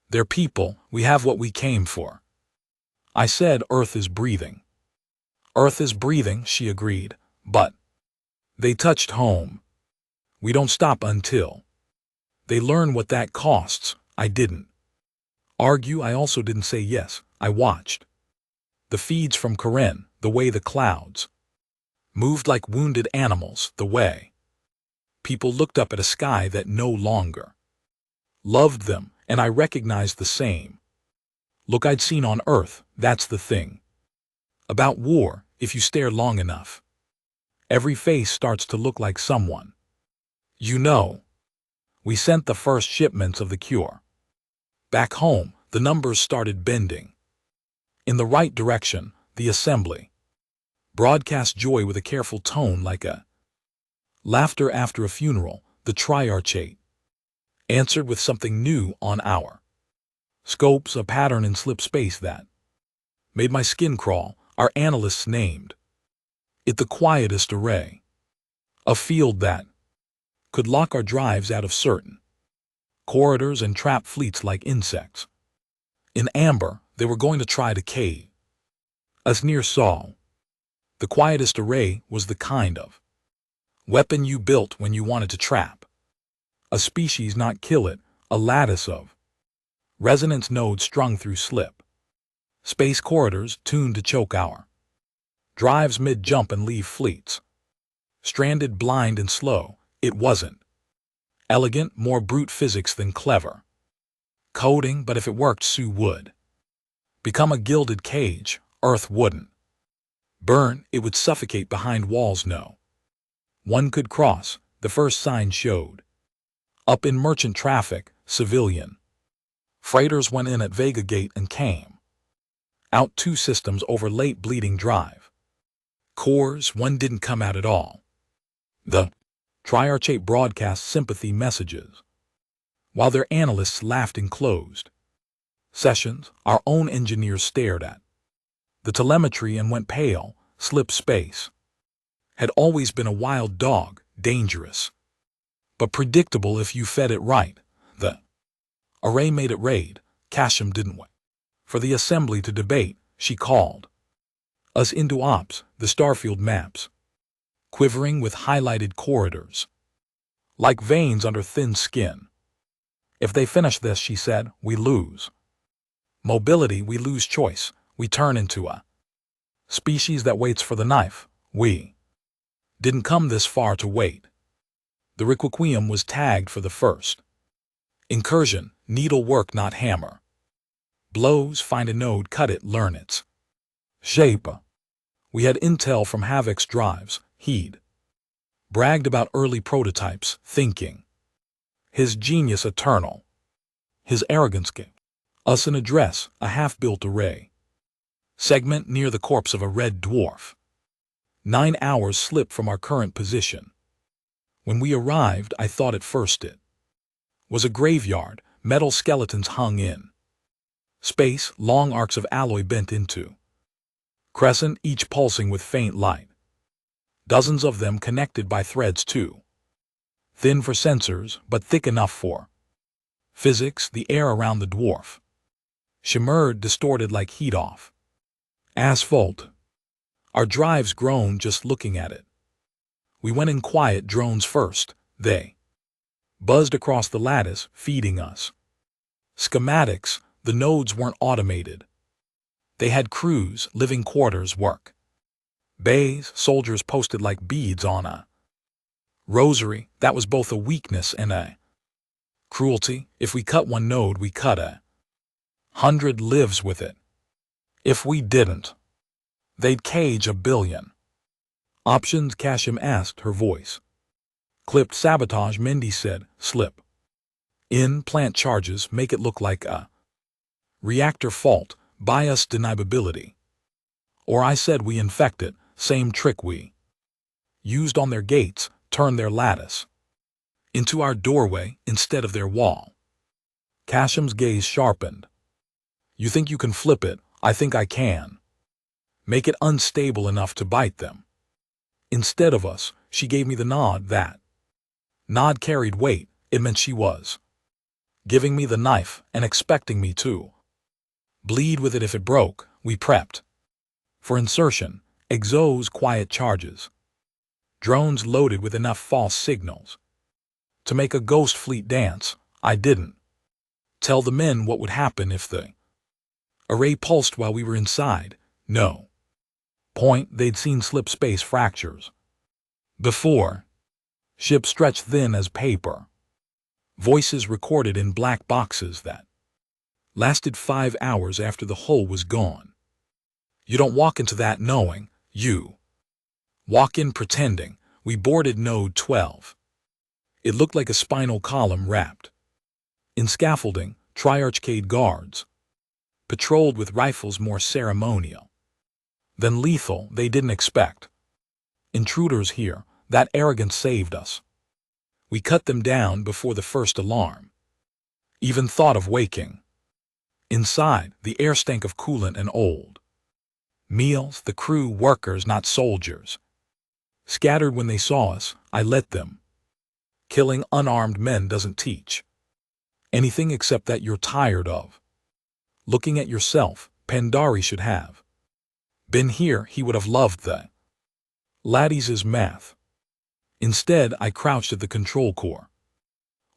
their people. We have what we came for. I said, Earth is breathing. Earth is breathing, she agreed, but they touched home. We don't stop until they learn what that costs. I didn't argue. I also didn't say yes. I watched the feeds from Karen, the way the clouds moved like wounded animals, the way people looked up at a sky that no longer loved them, and I recognized the same look I'd seen on Earth. That's the thing about war. If you stare long enough, every face starts to look like someone you know. We sent the first shipments of the cure back home. The numbers started bending in the right direction. The assembly broadcast joy with a careful tone, like a laughter after a funeral. The triarchate answered with something new on our scopes, a pattern in slip space that made my skin crawl. Our analysts named it the quietest array, a field that could lock our drives out of certain corridors and trap fleets like insects. In amber, they were going to try to cave us near Saul. The quietest array was the kind of weapon you built when you wanted to trap a species, not kill it. A lattice of resonance nodes strung through slip space corridors, tuned to choke our drives mid-jump and leave fleets stranded, blind and slow. It wasn't elegant, more brute physics than clever coding, but if it worked, Sue would become a gilded cage. Earth wouldn't burn, it would suffocate behind walls no one could cross. The first sign showed up in merchant traffic. Civilian freighters went in at Vega Gate and came out 2 systems over late bleeding drive cores. One didn't come out at all. The triarchate broadcast sympathy messages while their analysts laughed in closed sessions. Our own engineers stared at the telemetry and went pale. Slip space had always been a wild dog, dangerous but predictable if you fed it right. The array made it raid. Kashim didn't wait for the assembly to debate. She called us into ops. The starfield maps quivering with highlighted corridors like veins under thin skin. If they finish this, she said, we lose mobility, we lose choice, we turn into a species that waits for the knife. We didn't come this far to wait. The Requiem was tagged for the first incursion. Needlework, not hammer blows. Find a node, cut it, learn its shape. We had intel from Havoc's drives. He'd bragged about early prototypes, thinking his genius eternal. His arrogance gave us an address, a half-built array segment near the corpse of a red dwarf. 9 hours slip from our current position. When we arrived, I thought at first it was a graveyard, metal skeletons hung in space, long arcs of alloy bent into crescent, each pulsing with faint light. Dozens of them connected by threads too thin for sensors, but thick enough for physics. The air around the dwarf shimmered, distorted like heat off asphalt. Our drives groaned just looking at it. We went in quiet, drones first. They buzzed across the lattice, feeding us schematics. The nodes weren't automated. They had crews, living quarters, work bays, soldiers posted like beads on a rosary. That was both a weakness and a cruelty. If we cut one node, we cut 100 lives with it. If we didn't, they'd cage 1,000,000,000. Options? Kashim asked, her voice clipped. Sabotage, Mindy said. Slip in, plant charges, make it look like a reactor fault, bias, deniability. Or I said we infect it, same trick we used on their gates, turn their lattice into our doorway instead of their wall. Kashim's gaze sharpened. You think you can flip it? I think I can. Make it unstable enough to bite them. Instead of us, she gave me the nod. That nod carried weight. It meant she was giving me the knife and expecting me to bleed with it if it broke. We prepped for insertion. Exos, quiet charges. Drones loaded with enough false signals to make a ghost fleet dance. I didn't tell the men what would happen if the array pulsed while we were inside. No point. They'd seen slip space fractures before. Ships stretched thin as paper. Voices recorded in black boxes that lasted 5 hours after the hull was gone. You don't walk into that knowing. You walk in pretending. We boarded Node 12. It looked like a spinal column wrapped in scaffolding. Triarchcade guards patrolled with rifles, more ceremonial than lethal. They didn't expect intruders here. That arrogance saved us. We cut them down before the first alarm even thought of waking. Inside, the air stank of coolant and old meals. The crew, workers, not soldiers, scattered when they saw us. I let them. Killing unarmed men doesn't teach anything except that you're tired of looking at yourself. Pandari should have been here. He would have loved the laddies' math. Instead, I crouched at the control core,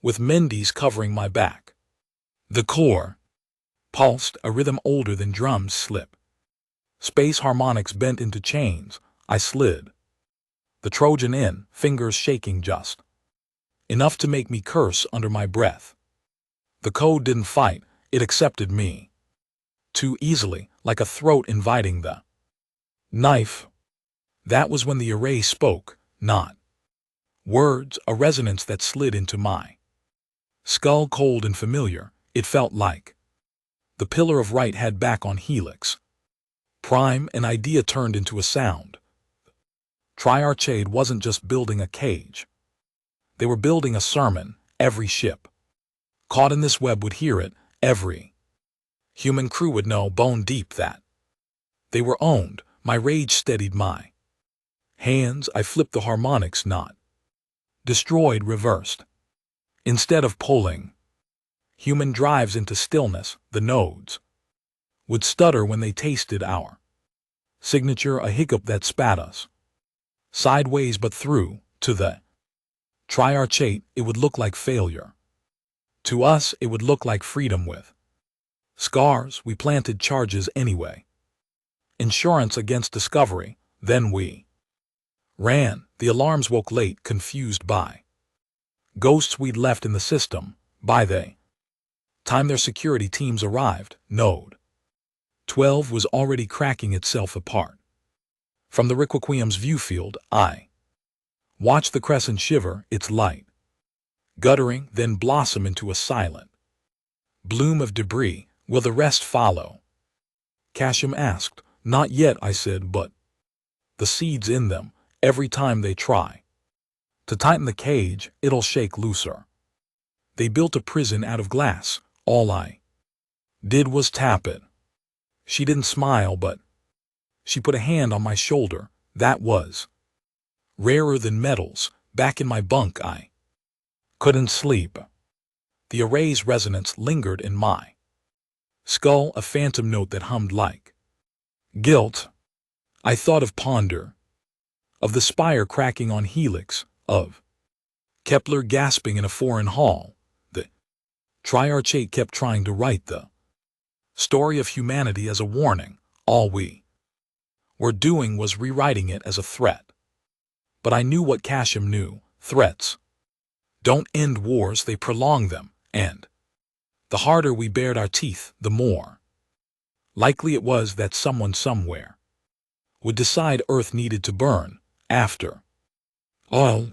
with Mendes covering my back. The core pulsed, a rhythm older than drums slip. Space harmonics bent into chains. I slid the Trojan in, fingers shaking just enough to make me curse under my breath. The code didn't fight, it accepted me too easily, like a throat inviting the knife. That was when the array spoke, not words, a resonance that slid into my skull, cold and familiar. It felt like the pillar of right had back on helix prime. An idea turned into a sound. Triarchade wasn't just building a cage. They were building a sermon. Every ship caught in this web would hear it. Every human crew would know bone deep that they were owned. My rage steadied my hands. I flipped the harmonics, not destroyed, reversed. Instead of pulling human drives into stillness, the nodes would stutter when they tasted our signature, a hiccup that spat us sideways but through. To the Triarchate, it would look like failure. To us, it would look like freedom with scars. We planted charges anyway. Insurance against discovery. Then we ran. The alarms woke late, confused by ghosts we'd left in the system. By the time their security teams arrived, Node 12 was already cracking itself apart. From the Requiems viewfield, I watched the crescent shiver, its light guttering, then blossom into a silent bloom of debris. Will the rest follow? Kashim asked. Not yet, I said, but the seeds in them, every time they try To tighten the cage, it'll shake looser. They built a prison out of glass. All I did was tap it. She didn't smile, but she put a hand on my shoulder. That was rarer than metals. Back in my bunk, I couldn't sleep. The array's resonance lingered in my skull, a phantom note that hummed like guilt. I thought of Ponder, of the spire cracking on helix, of Kepler gasping in a foreign hall. The Triarchate kept trying to write the story of humanity as a warning. All we were doing was rewriting it as a threat. But I knew what Casham knew. Threats don't end wars, they prolong them, and the harder we bared our teeth, the more likely it was that someone somewhere would decide Earth needed to burn. After all,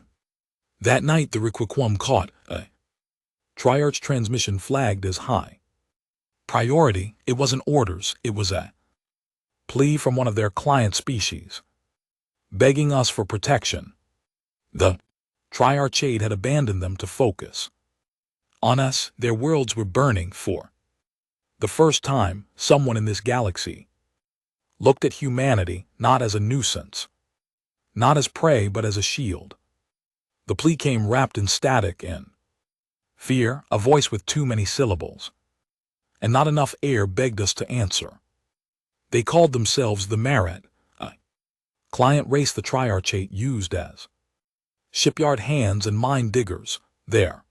that night the Requiquum caught a Triarch transmission flagged as high priority. It wasn't orders, it was a plea from one of their client species, begging us for protection. The Triarchate had abandoned them to focus on us. Their worlds were burning. For the first time, someone in this galaxy looked at humanity not as a nuisance, not as prey, but as a shield. The plea came wrapped in static and fear, a voice with too many syllables, and not enough air begged us to answer. They called themselves the Marat, a client race the Triarchate used as shipyard hands and mine diggers. Their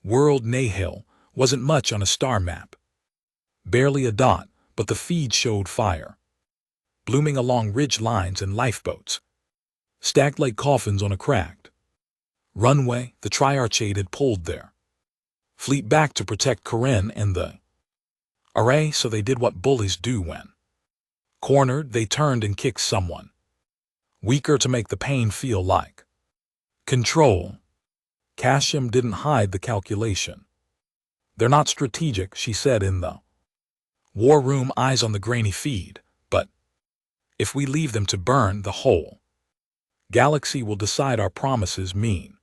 world, Nahil, wasn't much on a star map. Barely a dot, but the feed showed fire, blooming along ridge lines and lifeboats, stacked like coffins on a cracked runway. The Triarchate had pulled their fleet back to protect Corinne and the array, so they did what bullies do when cornered. They turned and kicked someone weaker to make the pain feel like control. Casham didn't hide the calculation. They're not strategic, she said in the war room, eyes on the grainy feed, but if we leave them to burn, the whole galaxy will decide our promises mean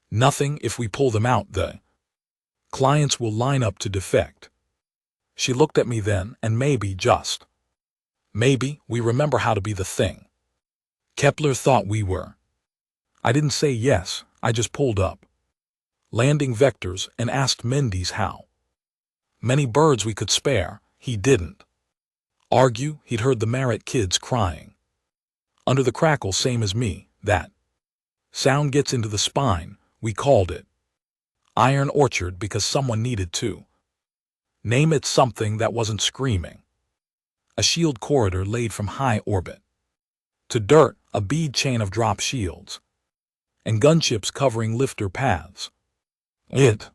nothing. If we pull them out, the clients will line up to defect. She looked at me then, and maybe, just maybe, we remember how to be the thing Kepler thought we were. I didn't say yes, I just pulled up landing vectors and asked Mendes how many birds we could spare. He didn't argue. He'd heard the Marat kids crying under the crackle, same as me. That sound gets into the spine. We called it Iron Orchard because someone needed to name it something that wasn't screaming. A shield corridor laid from high orbit to dirt, a bead chain of drop shields, and gunships covering lifter paths. It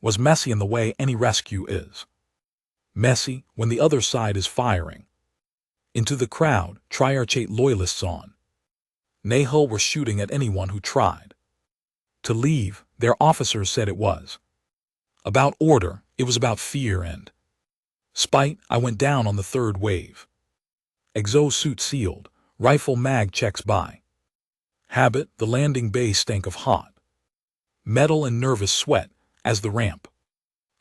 was messy in the way any rescue is messy when the other side is firing into the crowd. Triarchate loyalists on Nahil were shooting at anyone who tried to leave. Their officers said it was about order, it was about fear and spite. I went down on the third wave. Exosuit sealed, rifle mag checks by. Habit, the landing bay stank of hot metal and nervous sweat. As the ramp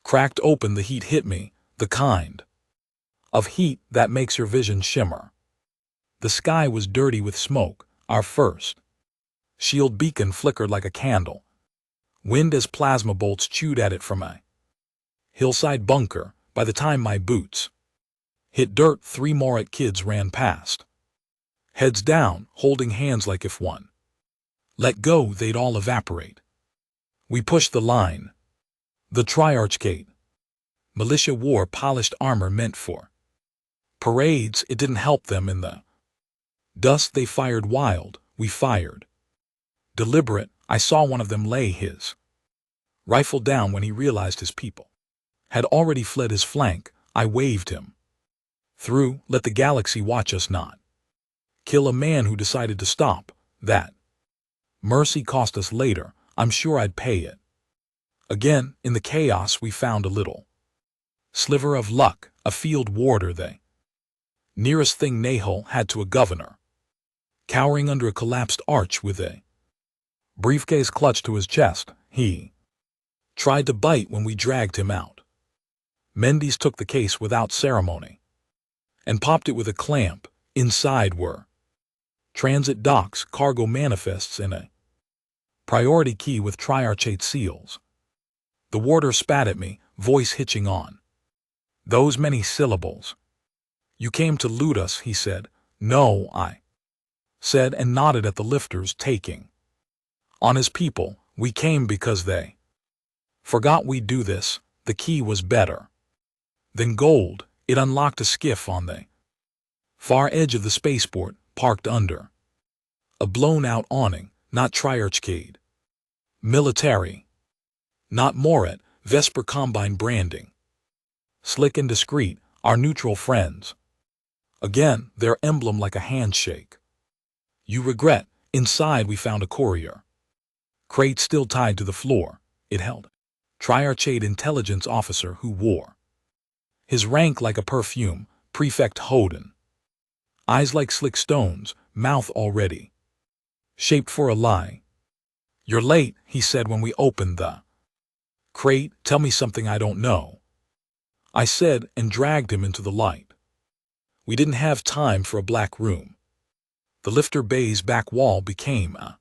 cracked open, the heat hit me, the kind of heat that makes your vision shimmer. The sky was dirty with smoke. Our first shield beacon flickered like a candle. Wind as plasma bolts chewed at it from a hillside bunker. By the time my boots hit dirt, 3 Morat kids ran past, heads down, holding hands like if one let go, they'd all evaporate. We pushed the line. The Triarchate militia wore polished armor meant for parades. It didn't help them in the dust. They fired wild. We fired deliberate. I saw one of them lay his rifle down when he realized his people had already fled his flank. I waved him through. Let the galaxy watch us not kill a man who decided to stop. That mercy cost us later. I'm sure I'd pay it. Again, in the chaos, we found a little sliver of luck, a field warder, the nearest thing Nahil had to a governor, cowering under a collapsed arch with a Briefcase clutched to his chest. He tried to bite when we dragged him out. Mendes took the case without ceremony and popped it with a clamp. Inside were transit docs, cargo manifests, and a priority key with triarchate seals. The warder spat at me, voice hitching on those many syllables. You came to loot us, he said. No, I said, and nodded at the lifters taking on his people. We came because they forgot we'd do this. The key was better than gold. It unlocked a skiff on the far edge of the spaceport, parked under a blown-out awning. Not Triarchcade military, not Morat, Vesper Combine branding. Slick and discreet, our neutral friends. Again, their emblem like a handshake. You regret. Inside we found a courier crate still tied to the floor. It held Triarchate intelligence officer who wore his rank like a perfume, Prefect Hoden. Eyes like slick stones, mouth already shaped for a lie. You're late, he said when we opened the crate. Tell me something I don't know, I said, and dragged him into the light. We didn't have time for a black room. The lifter bay's back wall became a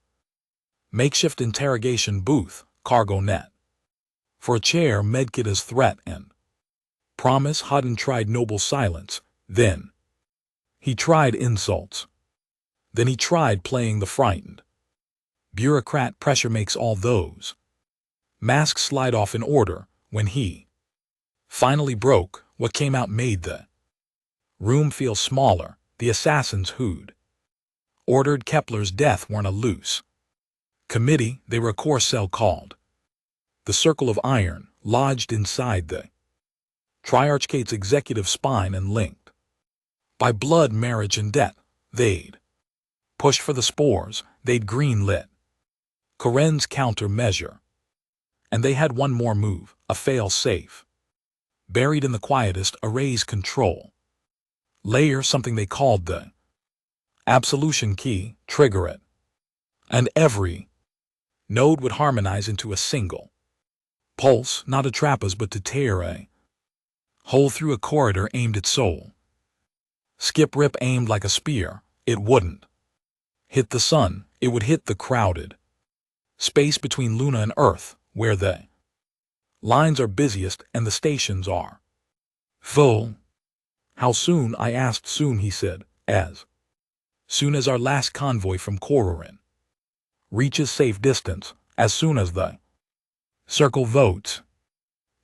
makeshift interrogation booth, cargo net for a chair, medkit as threat and promise. Hoden tried noble silence, then he tried insults, then he tried playing the frightened bureaucrat. Pressure makes all those masks slide off in order. When he finally broke, what came out made the room feel smaller. The assassins who'd ordered Kepler's death weren't a loose committee. They were a core cell called the Circle of Iron, lodged inside the Triarchate's executive spine and linked by blood, marriage, and debt. They'd pushed for the spores. They'd green-lit Koren's countermeasure. And they had one more move, a fail-safe buried in the quietest array's control layer, something they called the absolution key. Trigger it, and every node would harmonize into a single pulse, not to trap us but to tear a hole through a corridor aimed at soul. Skip Rip aimed like a spear. It wouldn't hit the sun, it would hit the crowded space between Luna and Earth, where the lines are busiest and the stations are full. How soon? I asked. Soon, he said, as soon as our last convoy from Kororin reaches safe distance, as soon as the circle votes.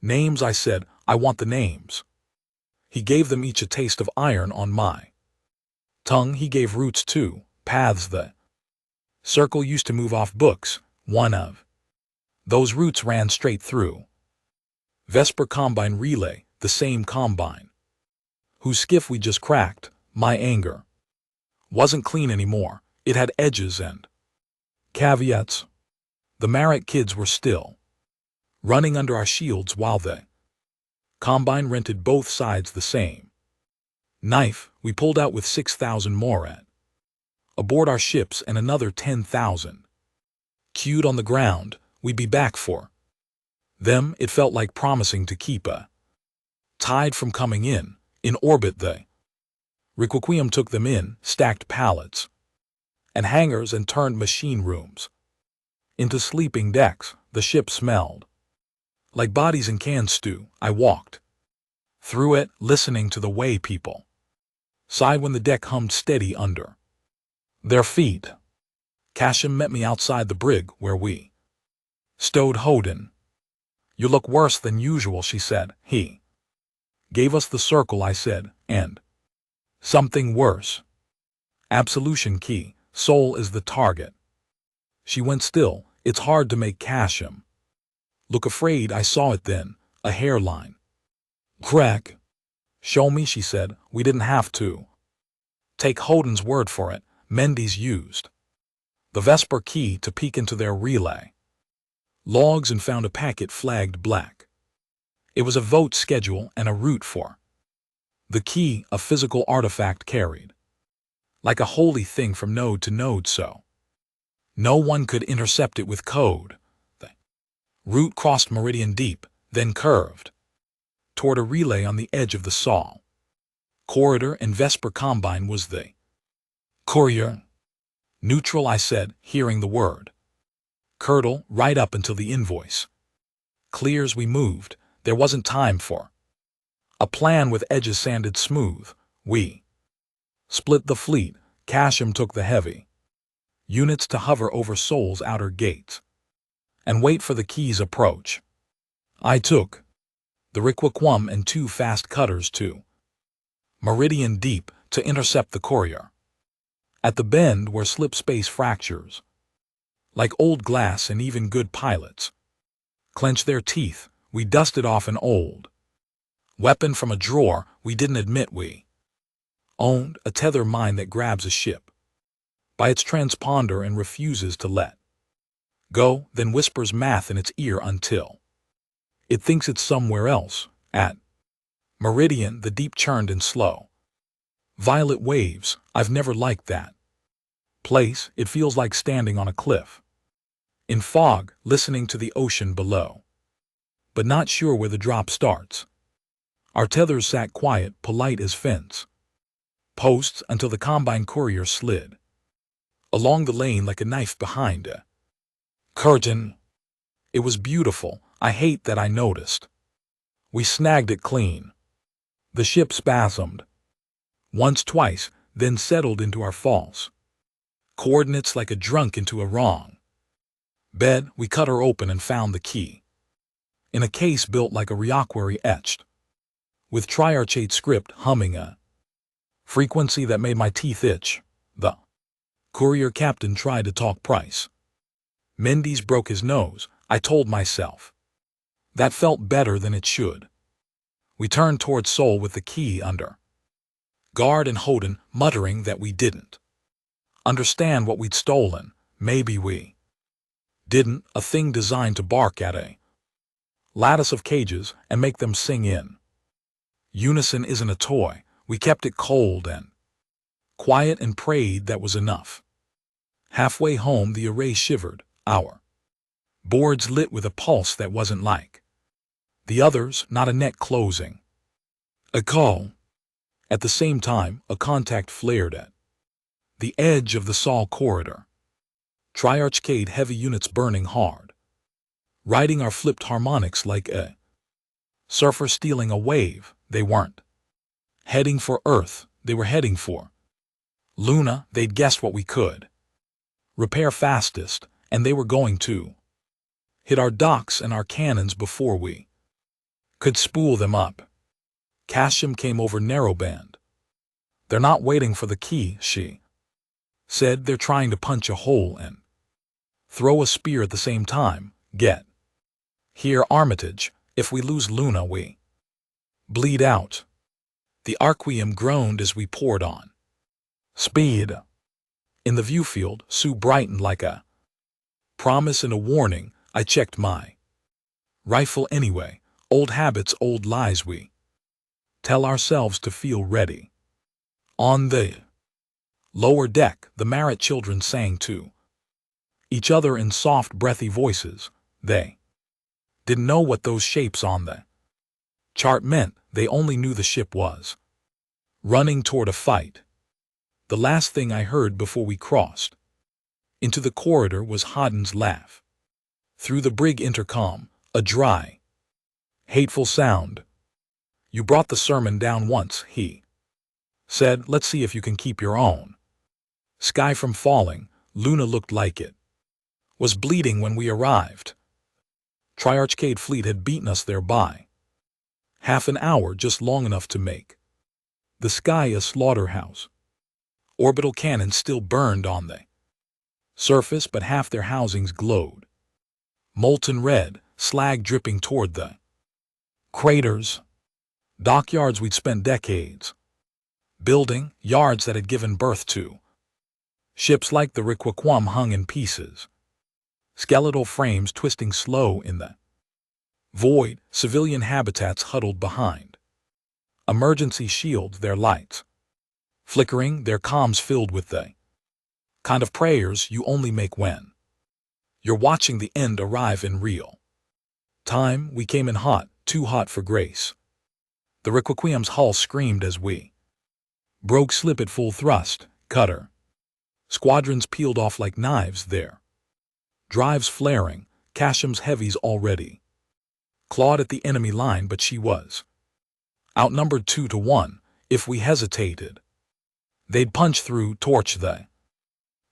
Names, I said. I want the names. He gave them each a taste of iron on my tongue. He gave routes too, paths the circle used to move off books. One of those routes ran straight through Vesper Combine Relay, the same Combine whose skiff we just cracked. My anger wasn't clean anymore. It had edges and caveats. The Marat kids were still running under our shields while the Combine rented both sides the same knife. We pulled out with 6,000 Morat aboard our ships and another 10,000 queued on the ground. We'd be back for them. It felt like promising to keep a tide from coming in orbit. The Requiem took them in, stacked pallets and hangars, and turned machine rooms into sleeping decks. The ship smelled like bodies in canned stew. I walked through it, listening to the way people sighed when the deck hummed steady under their feet. Kashim met me outside the brig where we stowed Hoden. You look worse than usual, she said. He gave us the circle, I said, and something worse. Absolution key. Soul is the target. She went still. It's hard to make Kashim look afraid. I saw it then, a hairline crack. Show me, she said. We didn't have to take Hoden's word for it. Mendes used the Vesper key to peek into their relay logs and found a packet flagged black. It was a vote schedule and a route for the key, a physical artifact carried like a holy thing from node to node. So No one could intercept it with code. The route crossed Meridian Deep, then curved toward a relay on the edge of the Sol corridor, and Vesper Combine was the courier. Neutral, I said, hearing the word. Curdle, right up until the invoice. Clear as we moved, there wasn't time for a plan with edges sanded smooth. We split the fleet. Casham took the heavy units to hover over Sol's outer gates and wait for the Key's approach. I took the Riquiquam and 2 fast cutters to Meridian Deep to intercept the courier. At the bend where slip space fractures, like old glass, and even good pilots clench their teeth, we dusted off an old weapon from a drawer we didn't admit we owned, a tether mine that grabs a ship by its transponder and refuses to let go, then whispers math in its ear until it thinks it's somewhere else. At Meridian, the deep churned in slow violet waves. I've never liked that place. It feels like standing on a cliff in fog, listening to the ocean below, but not sure where the drop starts. Our tethers sat quiet, polite as fence posts, until the Combine courier slid along the lane like a knife behind a curtain. It was beautiful. I hate that I noticed. We snagged it clean. The ship spasmed once, twice, then settled into our false coordinates like a drunk into a wrong bed. We cut her open and found the key in a case built like a reliquary, etched with triarchate script, humming a frequency that made my teeth itch. The courier captain tried to talk price. Mendes broke his nose. I told myself that felt better than it should. We turned toward Sol with the key under guard, and Hoden muttering that we didn't understand what we'd stolen. Maybe we didn't. A thing designed to bark at a lattice of cages and make them sing in unison isn't a toy. We kept it cold and quiet and prayed that was enough. Halfway home, the array shivered, our boards lit with a pulse that wasn't like the others, not a net closing, a call. At the same time, a contact flared at the edge of the Sol corridor. Triarchate heavy units burning hard, riding our flipped harmonics like a surfer stealing a wave. They weren't heading for Earth, they were heading for Luna. They'd guessed what we could repair fastest, and they were going to hit our docks and our cannons before we could spool them up. Casham came over narrowband. They're not waiting for the key, she said. They're trying to punch a hole and throw a spear at the same time. Get here, Armitage. If we lose Luna, we bleed out. The Arqueum groaned as we poured on speed. In the viewfield, Sue brightened like a promise and a warning. I checked my rifle anyway. Old habits, old lies we tell ourselves to feel ready. On the lower deck, the Marat children sang to each other in soft, breathy voices. They didn't know what those shapes on the chart meant. They only knew the ship was running toward a fight. The last thing I heard before we crossed into the corridor was Hodden's laugh through the brig intercom, a dry, hateful sound. You brought the sermon down once, he said. Let's see if you can keep your own sky from falling. Luna looked like it was bleeding when we arrived. Triarchate fleet had beaten us there by half an hour, just long enough to make the sky a slaughterhouse. Orbital cannons still burned on the surface, but half their housings glowed molten red, slag dripping toward the craters. Dockyards we'd spent decades building, yards that had given birth to ships like the Riquiquam hung in pieces, skeletal frames twisting slow in the void. Civilian habitats huddled behind emergency shields, their lights flickering, their comms filled with the Kind of prayers you only make when you're watching the end arrive in real time. We came in hot, too hot for grace. The Requiem's hull screamed as we broke slip at full thrust, cutter. Squadrons peeled off like knives there. Drives flaring, Casham's heavies already clawed at the enemy line, but she was outnumbered 2-1. If we hesitated, they'd punch through, torch the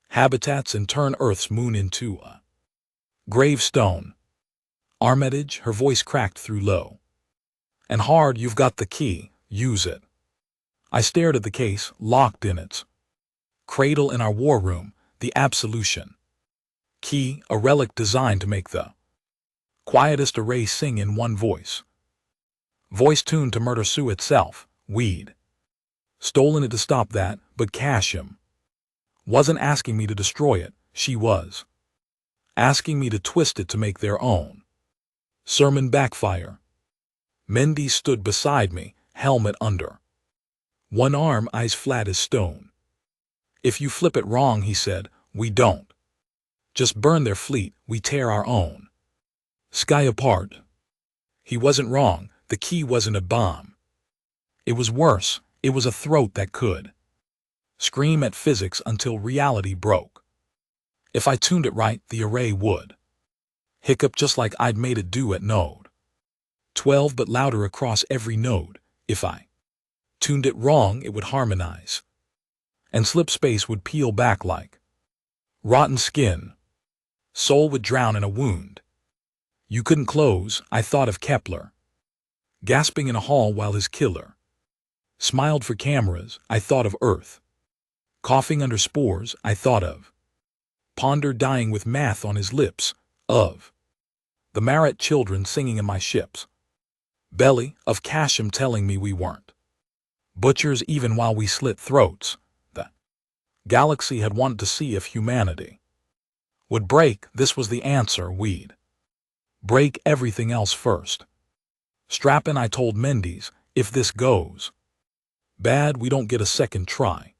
habitats, and turn Earth's moon into a gravestone. Armitage, her voice cracked through low and hard. You've got the key, use it. I stared at the case, locked in its cradle in our war room, the absolution key, a relic designed to make the quietest array sing in one voice. Voice tuned to murder Sue itself. We'd stolen it to stop that, but Casham wasn't asking me to destroy it, she was asking me to twist it to make their own sermon backfire. Mendy stood beside me, helmet under one arm, eyes flat as stone. If you flip it wrong, he said, we don't just burn their fleet, we tear our own sky apart. He wasn't wrong, the key wasn't a bomb. It was worse, it was a throat that could scream at physics until reality broke. If I tuned it right, the array would hiccup just like I'd made it do at node 12, but louder across every node. If I tuned it wrong, it would harmonize, and slip space would peel back like rotten skin. Soul would drown in a wound you couldn't close. I thought of Kepler gasping in a hall while his killer smiled for cameras. I thought of Earth coughing under spores. I thought of Ponder dying with math on his lips, of the Marat children singing in my ship's belly, of Casham telling me we weren't butchers even while we slit throats. The galaxy had wanted to see if humanity would break. This was the answer, we'd break everything else first. Strap in, I told Mendes, if this goes bad, we don't get a second try.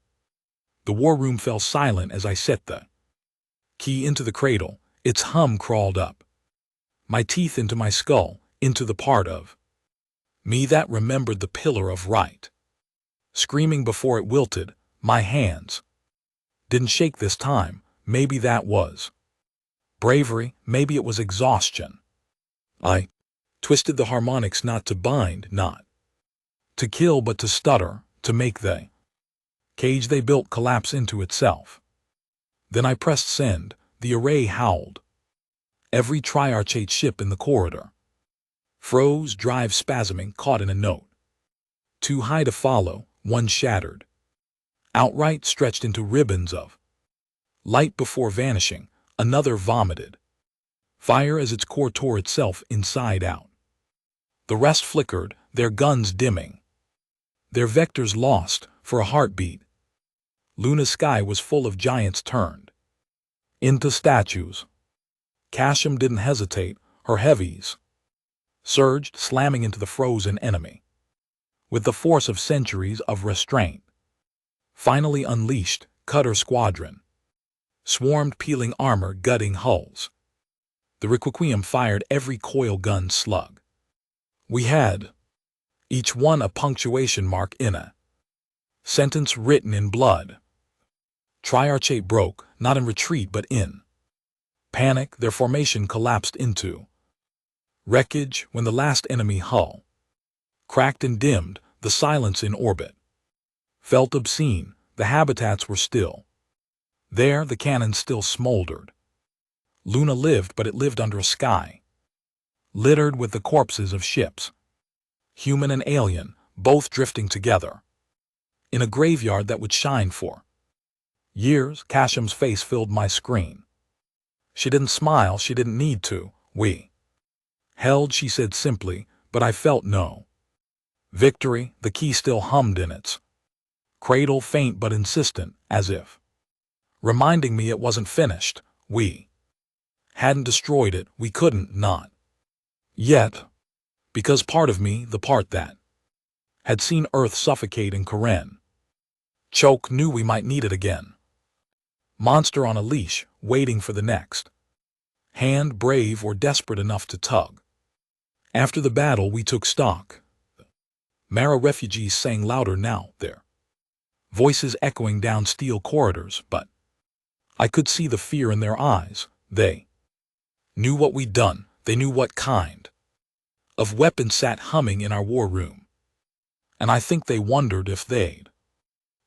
The war room fell silent as I set the key into the cradle. Its hum crawled up my teeth into my skull, into the part of me that remembered the pillar of right. Screaming before it wilted, my hands didn't shake this time. Maybe that was bravery, maybe it was exhaustion. I twisted the harmonics, not to bind, not to kill, but to stutter, to make the cage they built collapse into itself. Then I pressed send. The array howled. Every triarchate ship in the corridor froze, drive spasming, caught in a note too high to follow. One shattered outright, stretched into ribbons of light before vanishing. Another vomited fire as its core tore itself inside out. The rest flickered, their guns dimming, their vectors lost for a heartbeat. Luna's sky was full of giants turned into statues. Casham didn't hesitate, her heavies surged, slamming into the frozen enemy with the force of centuries of restraint. Finally unleashed, cutter squadron swarmed, peeling armor, gutting hulls. The Requiem fired every coil gun slug. We had each one a punctuation mark in a sentence written in blood. Triarchate broke, not in retreat but in panic. Their formation collapsed into wreckage when the last enemy hull cracked and dimmed. The silence in orbit felt obscene. The habitats were still there, the cannons still smoldered. Luna lived, but it lived under a sky littered with the corpses of ships, human and alien, both drifting together in a graveyard that would shine for years. Casham's face filled my screen. She didn't smile, she didn't need to. We held, she said simply, but I felt no victory. The key still hummed in its cradle, faint but insistent, as if reminding me it wasn't finished. We hadn't destroyed it, we couldn't, not yet, because part of me, the part that had seen Earth suffocate in Karen choke, knew we might need it again. Monster on a leash, waiting for the next hand, brave or desperate enough to tug. After the battle, we took stock. Mara refugees sang louder now, their voices echoing down steel corridors, but I could see the fear in their eyes. They knew what we'd done. They knew what kind of weapon sat humming in our war room. And I think they wondered if they'd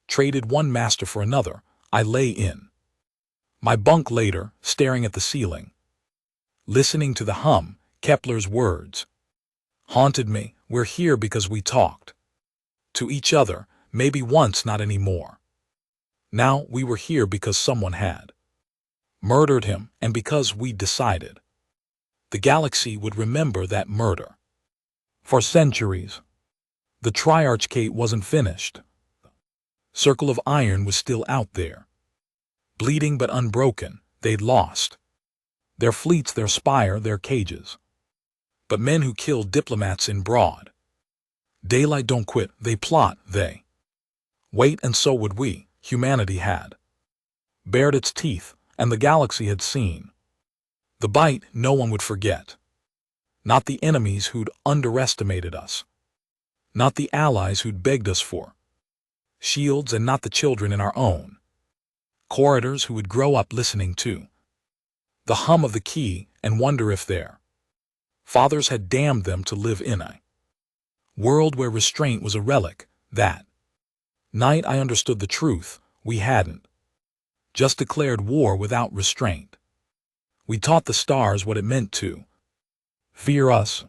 traded one master for another. I lay in my bunk later, staring at the ceiling, listening to the hum. Kepler's words haunted me. We're here because we talked to each other, maybe once, not anymore. Now we were here because someone had murdered him, and because we decided the galaxy would remember that murder for centuries. The Triarchate wasn't finished. Circle of Iron was still out there, bleeding but unbroken. They'd lost their fleets, their spire, their cages. But men who killed diplomats in broad daylight don't quit. They plot, they wait, and so would we. Humanity had bared its teeth, and the galaxy had seen the bite. No one would forget. Not the enemies who'd underestimated us. Not the allies who'd begged us for shields, and not the children in our own corridors who would grow up listening to the hum of the key and wonder if their fathers had damned them to live in a world where restraint was a relic. That night I understood the truth. We hadn't just declared war without restraint. We taught the stars what it meant to fear us.